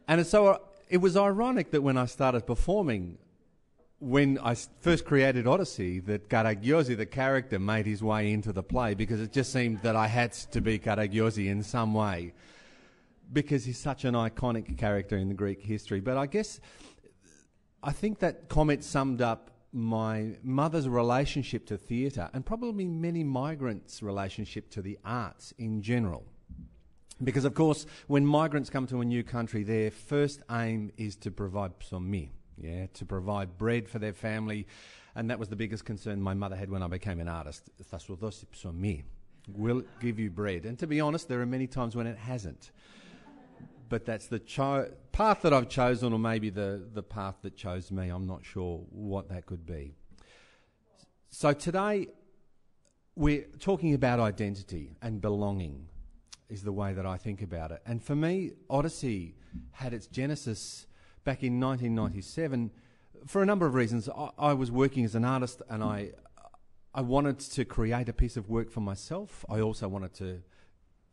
And so it was ironic that when I started performing, when I first created Odyssey, that Karagiozzi, the character, made his way into the play, because it just seemed that I had to be Karagiozzi in some way, because he's such an iconic character in the Greek history. But I think that comment summed up my mother's relationship to theatre and probably many migrants' relationship to the arts in general. Because, of course, when migrants come to a new country, their first aim is to provide psomi, to provide bread for their family. And that was the biggest concern my mother had when I became an artist. Θα σου δώσει ψωμί. We'll give you bread. And to be honest, there are many times when it hasn't. But that's the path that I've chosen, or maybe the path that chose me. I'm not sure what that could be. So today we're talking about identity and belonging is the way that I think about it. And for me, Odyssey had its genesis back in 1997 for a number of reasons. I was working as an artist and I wanted to create a piece of work for myself. I also wanted to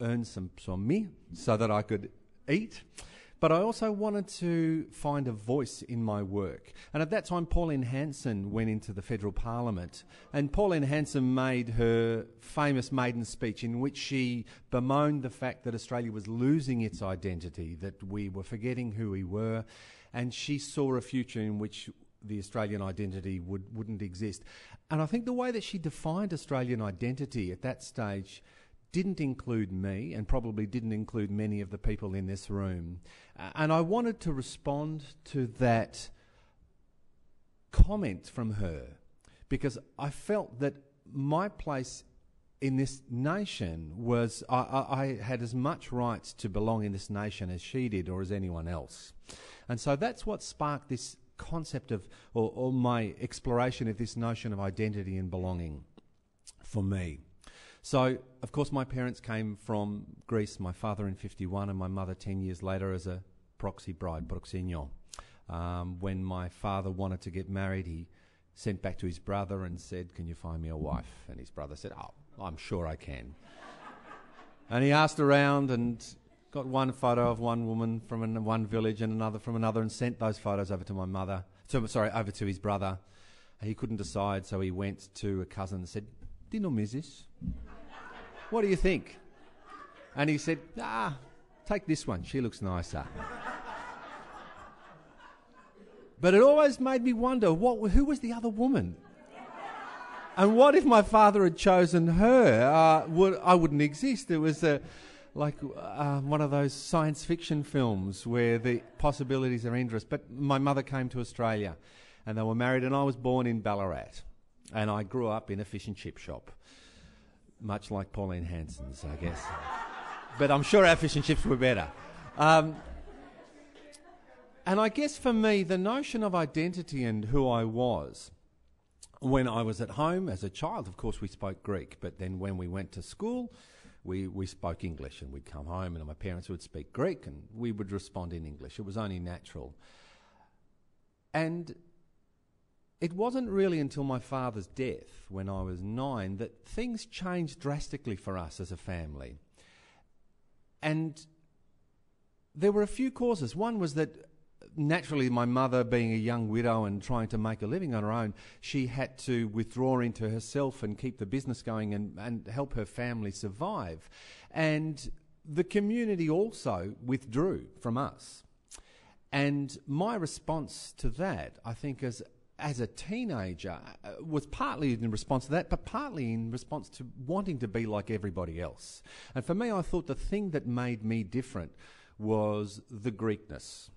earn some psomi so that I could eat. But I also wanted to find a voice in my work. And at that time, Pauline Hanson went into the Federal Parliament. And Pauline Hanson made her famous maiden speech in which she bemoaned the fact that Australia was losing its identity, that we were forgetting who we were. And she saw a future in which the Australian identity wouldn't exist. And I think the way that she defined Australian identity at that stage didn't include me and probably didn't include many of the people in this room. And I wanted to respond to that comment from her because I felt that my place in this nation was I had as much right to belong in this nation as she did or as anyone else. And so that's what sparked this concept of or my exploration of this notion of identity and belonging for me. So, of course, my parents came from Greece, my father in 1951 and my mother 10 years later as a proxy bride, proxenio. When my father wanted to get married, he sent back to his brother and said, "Can you find me a wife?" And his brother said, "Oh, I'm sure I can." And he asked around and got one photo of one woman from one village and another from another and sent those photos over to my mother, over to his brother. He couldn't decide, so he went to a cousin and said, "Τι νομίζεις? What do you think?" And he said, "Take this one. She looks nicer." But it always made me wonder, who was the other woman? And what if my father had chosen her? I wouldn't exist. It was like one of those science fiction films where the possibilities are endless. But my mother came to Australia and they were married, and I was born in Ballarat. And I grew up in a fish and chip shop. Much like Pauline Hanson's, I guess. But I'm sure our fish and chips were better. And I guess for me, the notion of identity and who I was, when I was at home as a child, of course we spoke Greek, but then when we went to school, we spoke English, and we'd come home and my parents would speak Greek and we would respond in English. It was only natural. And it wasn't really until my father's death, when I was 9, that things changed drastically for us as a family. And there were a few causes. One was that naturally my mother, being a young widow and trying to make a living on her own, she had to withdraw into herself and keep the business going and help her family survive. And the community also withdrew from us. And my response to that, I think, as a teenager, was partly in response to that, but partly in response to wanting to be like everybody else. And for me, I thought the thing that made me different was the Greekness.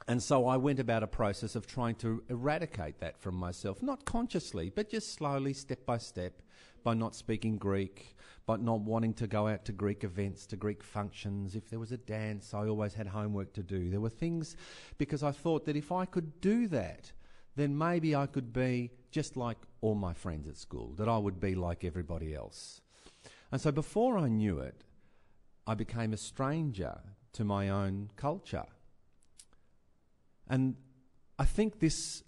And so I went about a process of trying to eradicate that from myself, not consciously, but just slowly, step by step, by not speaking Greek, by not wanting to go out to Greek events, to Greek functions. If there was a dance, I always had homework to do. There were things, because I thought that if I could do that, then maybe I could be just like all my friends at school, that I would be like everybody else. And so before I knew it, I became a stranger to my own culture. And I think this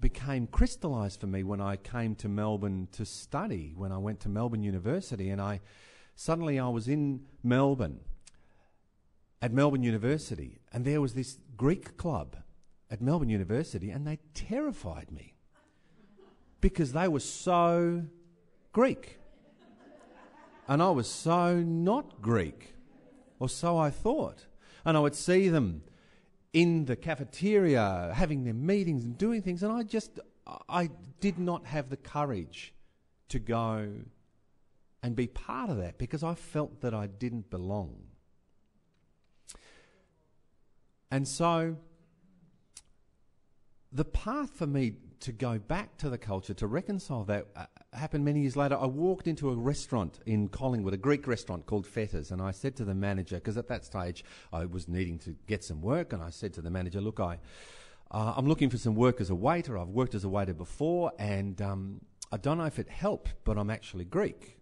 became crystallised for me when I came to Melbourne to study, when I went to Melbourne University, and suddenly I was in Melbourne, at Melbourne University, and there was this Greek club at Melbourne University, and they terrified me because they were so Greek. And I was so not Greek, or so I thought. And I would see them in the cafeteria having their meetings and doing things, and I did not have the courage to go and be part of that because I felt that I didn't belong. And so the path for me to go back to the culture, to reconcile that, happened many years later. I walked into a restaurant in Collingwood, a Greek restaurant called Fetters, and I said to the manager, because at that stage I was needing to get some work, and I said to the manager, look, I'm looking for some work as a waiter. I've worked as a waiter before, and I don't know if it helped, but I'm actually Greek.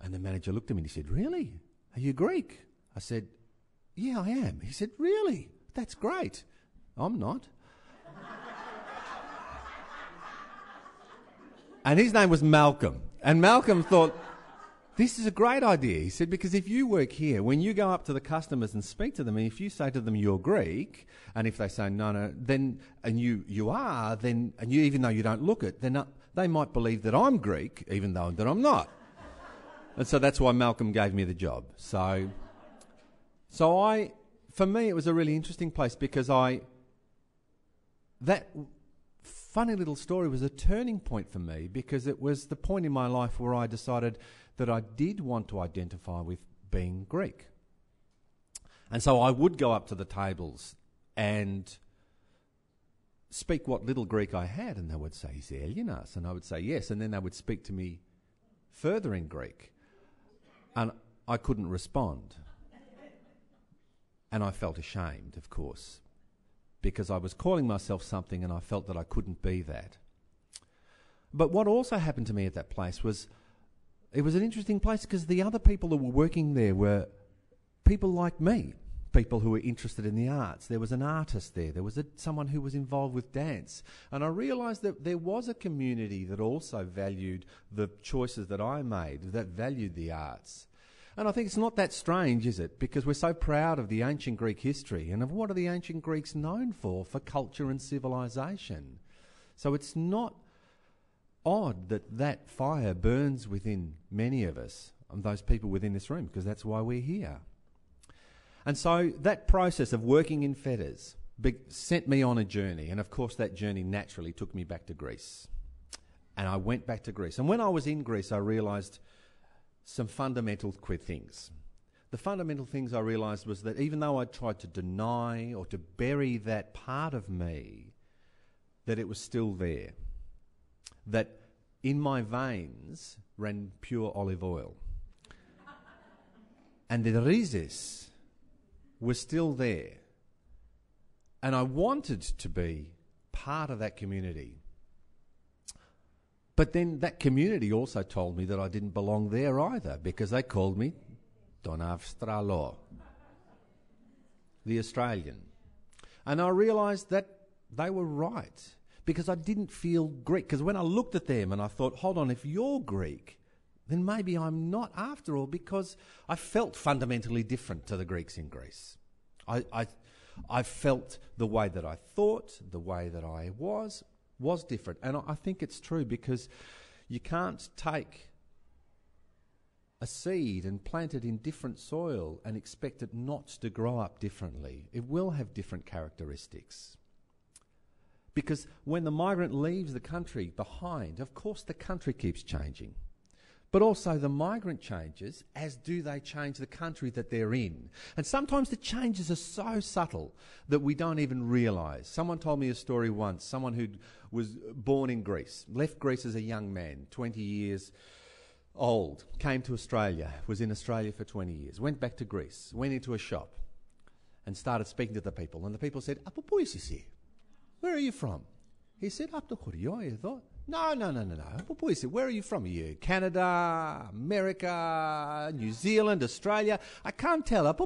And the manager looked at me and he said, really? Are you Greek? I said, yeah, I am. He said, really? That's great. I'm not. And his name was Malcolm. And Malcolm thought, this is a great idea. He said, because if you work here, when you go up to the customers and speak to them, and if you say to them you're Greek, and if they say no, then, and you are, then, and you, even though you don't look it, then they might believe that I'm Greek, even though that I'm not. And so that's why Malcolm gave me the job. So for me, it was a really interesting place because that funny little story was a turning point for me because it was the point in my life where I decided that I did want to identify with being Greek. And so I would go up to the tables and speak what little Greek I had, and they would say, "Is Elianas?" And I would say, "Yes," and then they would speak to me further in Greek. And I couldn't respond. And I felt ashamed, of course, because I was calling myself something and I felt that I couldn't be that. But what also happened to me at that place was, it was an interesting place because the other people who were working there were people like me, people who were interested in the arts. There was an artist there. There was someone who was involved with dance. And I realised that there was a community that also valued the choices that I made, that valued the arts. And I think it's not that strange, is it? Because we're so proud of the ancient Greek history and of what are the ancient Greeks known for culture and civilization. So it's not odd that that fire burns within many of us, and those people within this room, because that's why we're here. And so that process of working in fetters sent me on a journey, and of course that journey naturally took me back to Greece. And I went back to Greece. And when I was in Greece, I realised some fundamental things. The fundamental things I realised was that even though I tried to deny or to bury that part of me, that it was still there. That in my veins ran pure olive oil. And the rhizis was still there. And I wanted to be part of that community. But then that community also told me that I didn't belong there either, because they called me Don Avstralo, the Australian. And I realised that they were right, because I didn't feel Greek. Because when I looked at them and I thought, hold on, if you're Greek, then maybe I'm not after all, because I felt fundamentally different to the Greeks in Greece. I felt the way that I thought, the way that I was different. And I think it's true, because you can't take a seed and plant it in different soil and expect it not to grow up differently. It will have different characteristics. Because when the migrant leaves the country behind, of course the country keeps changing. But also the migrant changes, as do they change the country that they're in. And sometimes the changes are so subtle that we don't even realise. Someone told me a story once, someone who was born in Greece, left Greece as a young man, 20 years old, came to Australia, was in Australia for 20 years, went back to Greece, went into a shop and started speaking to the people. And the people said, "Apo pou isi? Where are you from?" He said, "Up to Korea." I thought, No. Where are you from? Are you Canada, America, New Zealand, Australia? I can't tell. I'm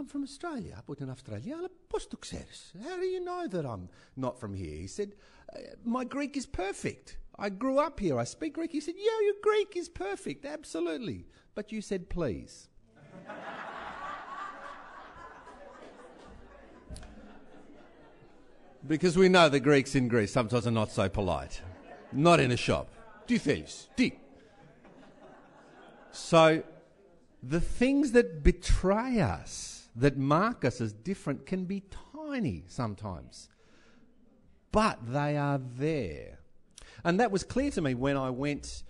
from Australia. How do you know that I'm not from here? He said, "My Greek is perfect. I grew up here. I speak Greek." He said, "Yeah, your Greek is perfect. Absolutely. But you said please." Because we know the Greeks in Greece sometimes are not so polite. Not in a shop. So the things that betray us, that mark us as different, can be tiny sometimes. But they are there. And that was clear to me when I went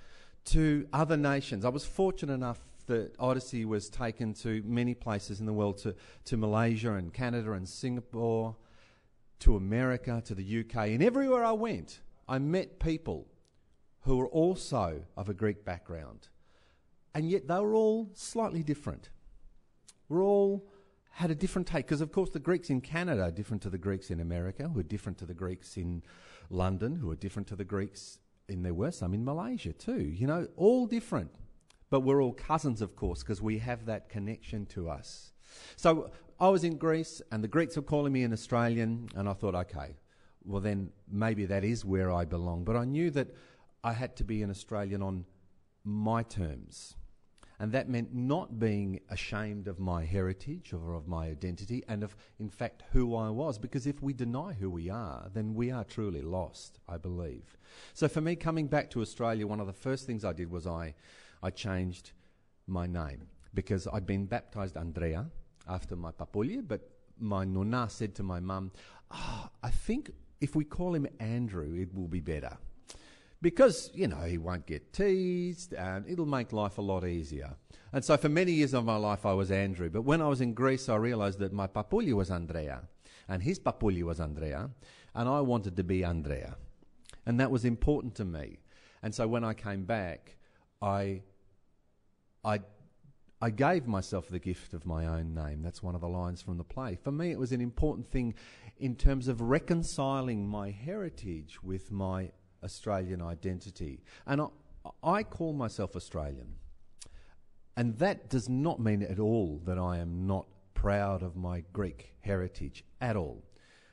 to other nations. I was fortunate enough that Odyssey was taken to many places in the world, to Malaysia and Canada and Singapore, to America, to the UK, and everywhere I went, I met people who were also of a Greek background, and yet they were all slightly different. We all had a different take, because of course the Greeks in Canada are different to the Greeks in America, who are different to the Greeks in London, who are different to the Greeks, and there were some in Malaysia too, all different. But we're all cousins, of course, because we have that connection to us. So I was in Greece and the Greeks were calling me an Australian, and I thought, okay, well then maybe that is where I belong. But I knew that I had to be an Australian on my terms. And that meant not being ashamed of my heritage or of my identity and of, in fact, who I was. Because if we deny who we are, then we are truly lost, I believe. So for me, coming back to Australia, one of the first things I did was I changed my name. Because I'd been baptised Andrea after my papulia, but my nonna said to my mum, I think if we call him Andrew, it will be better. Because, he won't get teased and it'll make life a lot easier. And so for many years of my life I was Andrew. But when I was in Greece I realised that my papulia was Andrea and his papulia was Andrea, and I wanted to be Andrea. And that was important to me. And so when I came back, I gave myself the gift of my own name. That's one of the lines from the play. For me, it was an important thing in terms of reconciling my heritage with my Australian identity. And I call myself Australian. And that does not mean at all that I am not proud of my Greek heritage at all.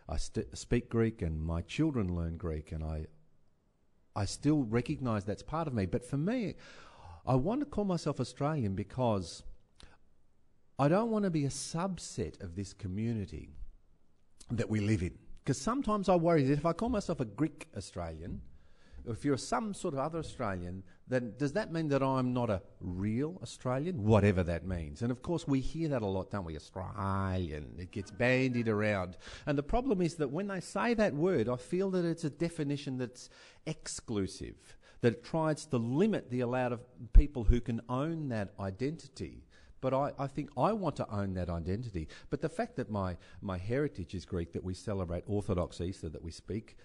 I speak Greek and my children learn Greek, and I still recognise that's part of me. But for me, I want to call myself Australian because I don't want to be a subset of this community that we live in. Because sometimes I worry that if I call myself a Greek Australian, or if you're some sort of other Australian, then does that mean that I'm not a real Australian? Whatever that means. And of course we hear that a lot, don't we? Australian. It gets bandied around. And the problem is that when they say that word, I feel that it's a definition that's exclusive, that it tries to limit the amount of people who can own that identity. But I think I want to own that identity. But the fact that my heritage is Greek, that we celebrate Orthodox Easter, that we speak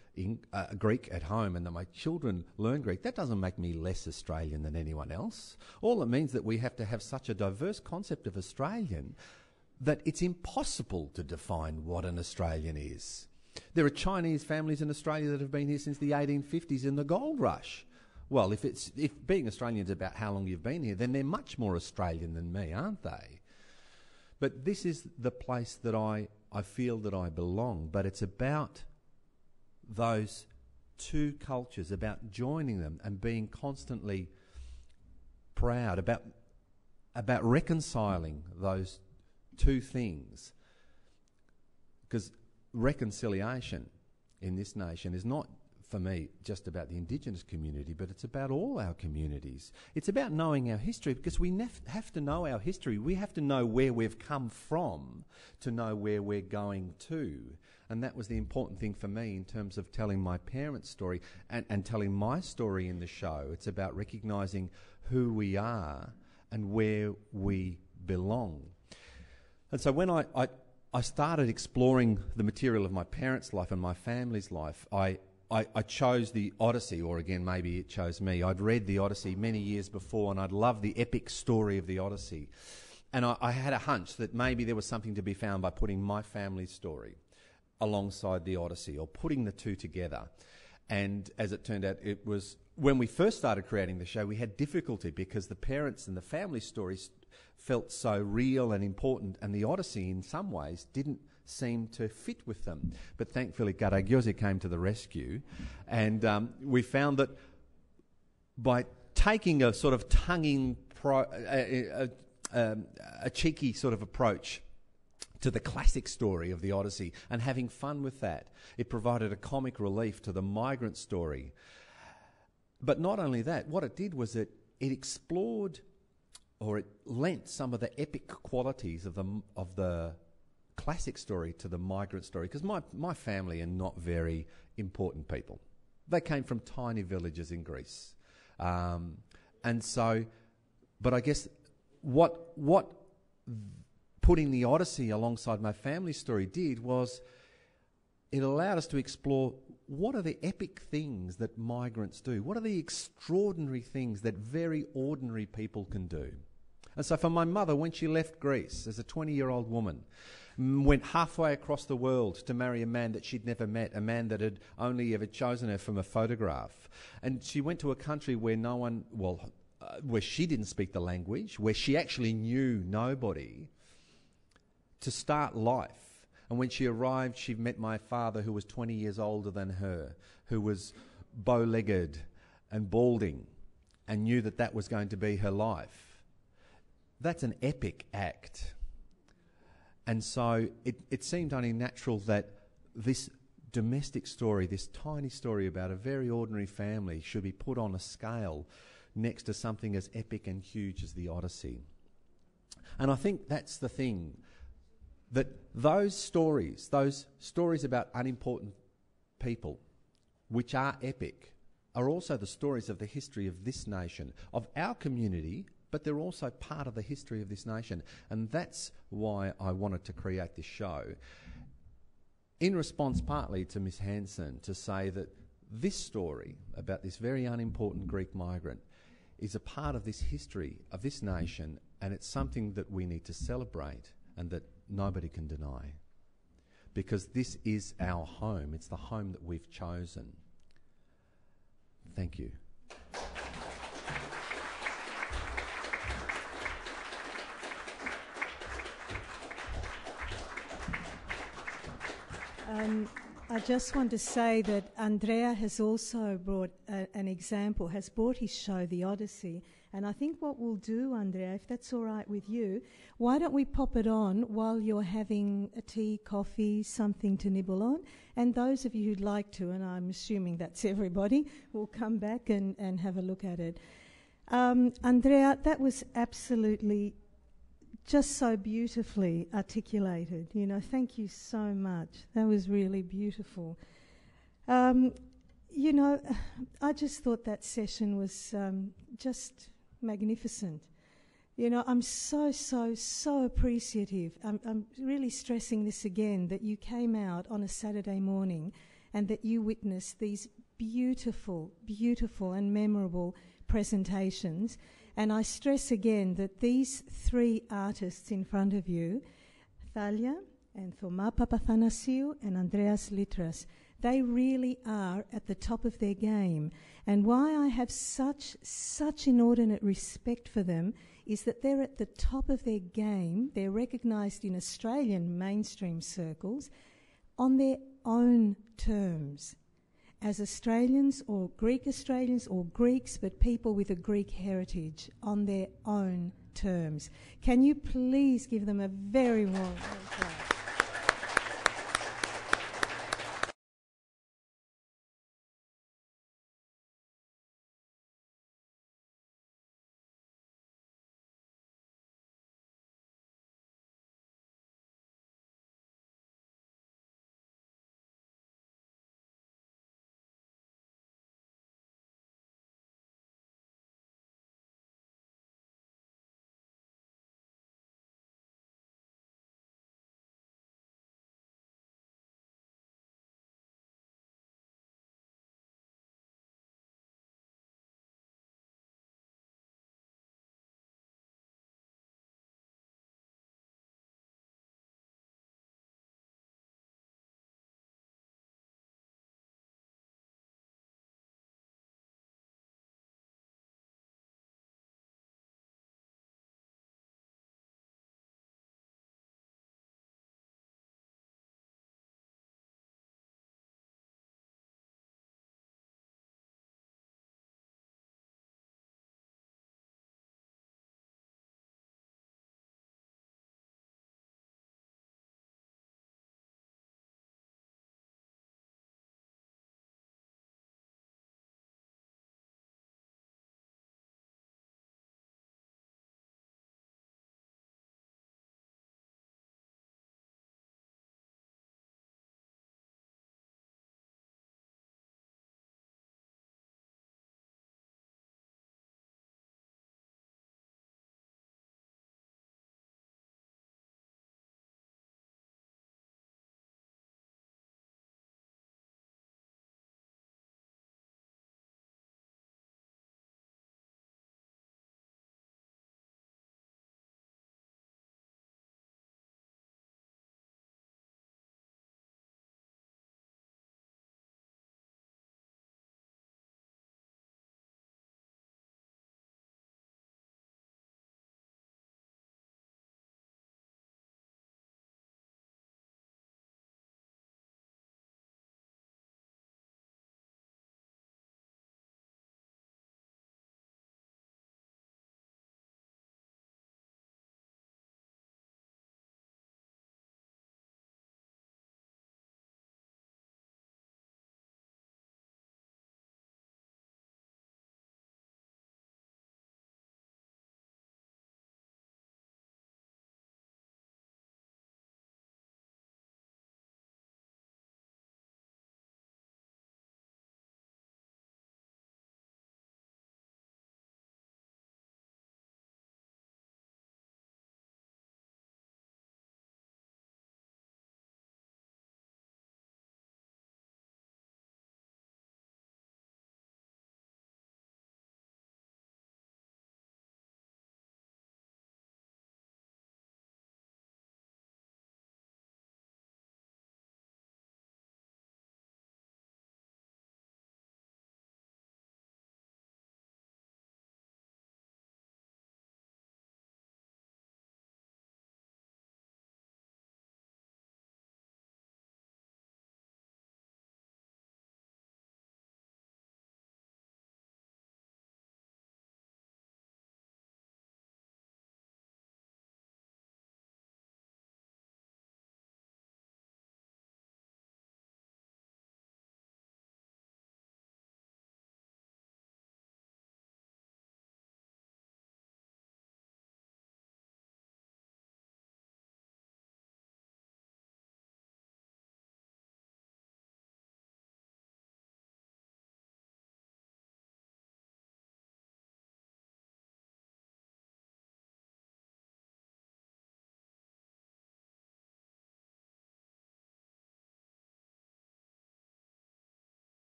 Greek at home, and that my children learn Greek, that doesn't make me less Australian than anyone else. All it means that we have to have such a diverse concept of Australian that it's impossible to define what an Australian is. There are Chinese families in Australia that have been here since the 1850s in the gold rush. Well, if being Australian is about how long you've been here, then they're much more Australian than me, aren't they? But this is the place that I feel that I belong. But it's about those two cultures, about joining them and being constantly proud, about reconciling those two things. Because reconciliation in this nation is not, for me, just about the Indigenous community, but it's about all our communities. It's about knowing our history, because we have to know our history. We have to know where we've come from to know where we're going to. And that was the important thing for me in terms of telling my parents' story and telling my story in the show. It's about recognising who we are and where we belong. And so when I started exploring the material of my parents' life and my family's life, I chose the Odyssey, or again, maybe it chose me. I'd read the Odyssey many years before, and I'd loved the epic story of the Odyssey. And I had a hunch that maybe there was something to be found by putting my family's story alongside the Odyssey, or putting the two together. And as it turned out, it was, when we first started creating the show, we had difficulty because the parents and the family stories felt so real and important, and the Odyssey in some ways didn't seem to fit with them. But thankfully Garagiosi came to the rescue, and we found that by taking a sort of tonguing, a cheeky sort of approach to the classic story of the Odyssey and having fun with that, it provided a comic relief to the migrant story. But not only that, what it did was it explored, or it lent some of the epic qualities of the classic story to the migrant story, because my family are not very important people. They came from tiny villages in Greece. And so, but I guess what putting the Odyssey alongside my family story did was it allowed us to explore what are the epic things that migrants do? What are the extraordinary things that very ordinary people can do? And so for my mother, when she left Greece as a 20-year-old woman, went halfway across the world to marry a man that she'd never met, a man that had only ever chosen her from a photograph. And she went to a country where no one, where she didn't speak the language, where she actually knew nobody, to start life. And when she arrived, she met my father, who was 20 years older than her, who was bow-legged and balding, and knew that that was going to be her life. That's an epic act. And so it seemed only natural that this domestic story, this tiny story about a very ordinary family, should be put on a scale next to something as epic and huge as the Odyssey. And I think that's the thing, that those stories about unimportant people, which are epic, are also the stories of the history of this nation, of our community, but they're also part of the history of this nation. And that's why I wanted to create this show, in response partly to Miss Hansen, to say that this story about this very unimportant Greek migrant is a part of this history of this nation, and it's something that we need to celebrate and that nobody can deny. Because this is our home. It's the home that we've chosen. Thank you. I just want to say that Andrea has also brought an example, has brought his show, The Odyssey. And I think what we'll do, Andrea, if that's all right with you, why don't we pop it on while you're having a tea, coffee, something to nibble on? And those of you who'd like to, and I'm assuming that's everybody, will come back and have a look at it. Andrea, that was absolutely just so beautifully articulated. You know, thank you so much. That was really beautiful. You know, I just thought that session was just magnificent. You know, I'm so appreciative. I'm really stressing this again, that you came out on a Saturday morning and that you witnessed these beautiful, beautiful and memorable presentations. And I stress again that these three artists in front of you, Thalia and Papathanasiou and Andreas Litras, they really are at the top of their game. And why I have such inordinate respect for them is that they're at the top of their game. They're recognised in Australian mainstream circles on their own terms. as Australians or Greek Australians or Greeks, but people with a Greek heritage on their own terms. Can you please give them a very warm applause?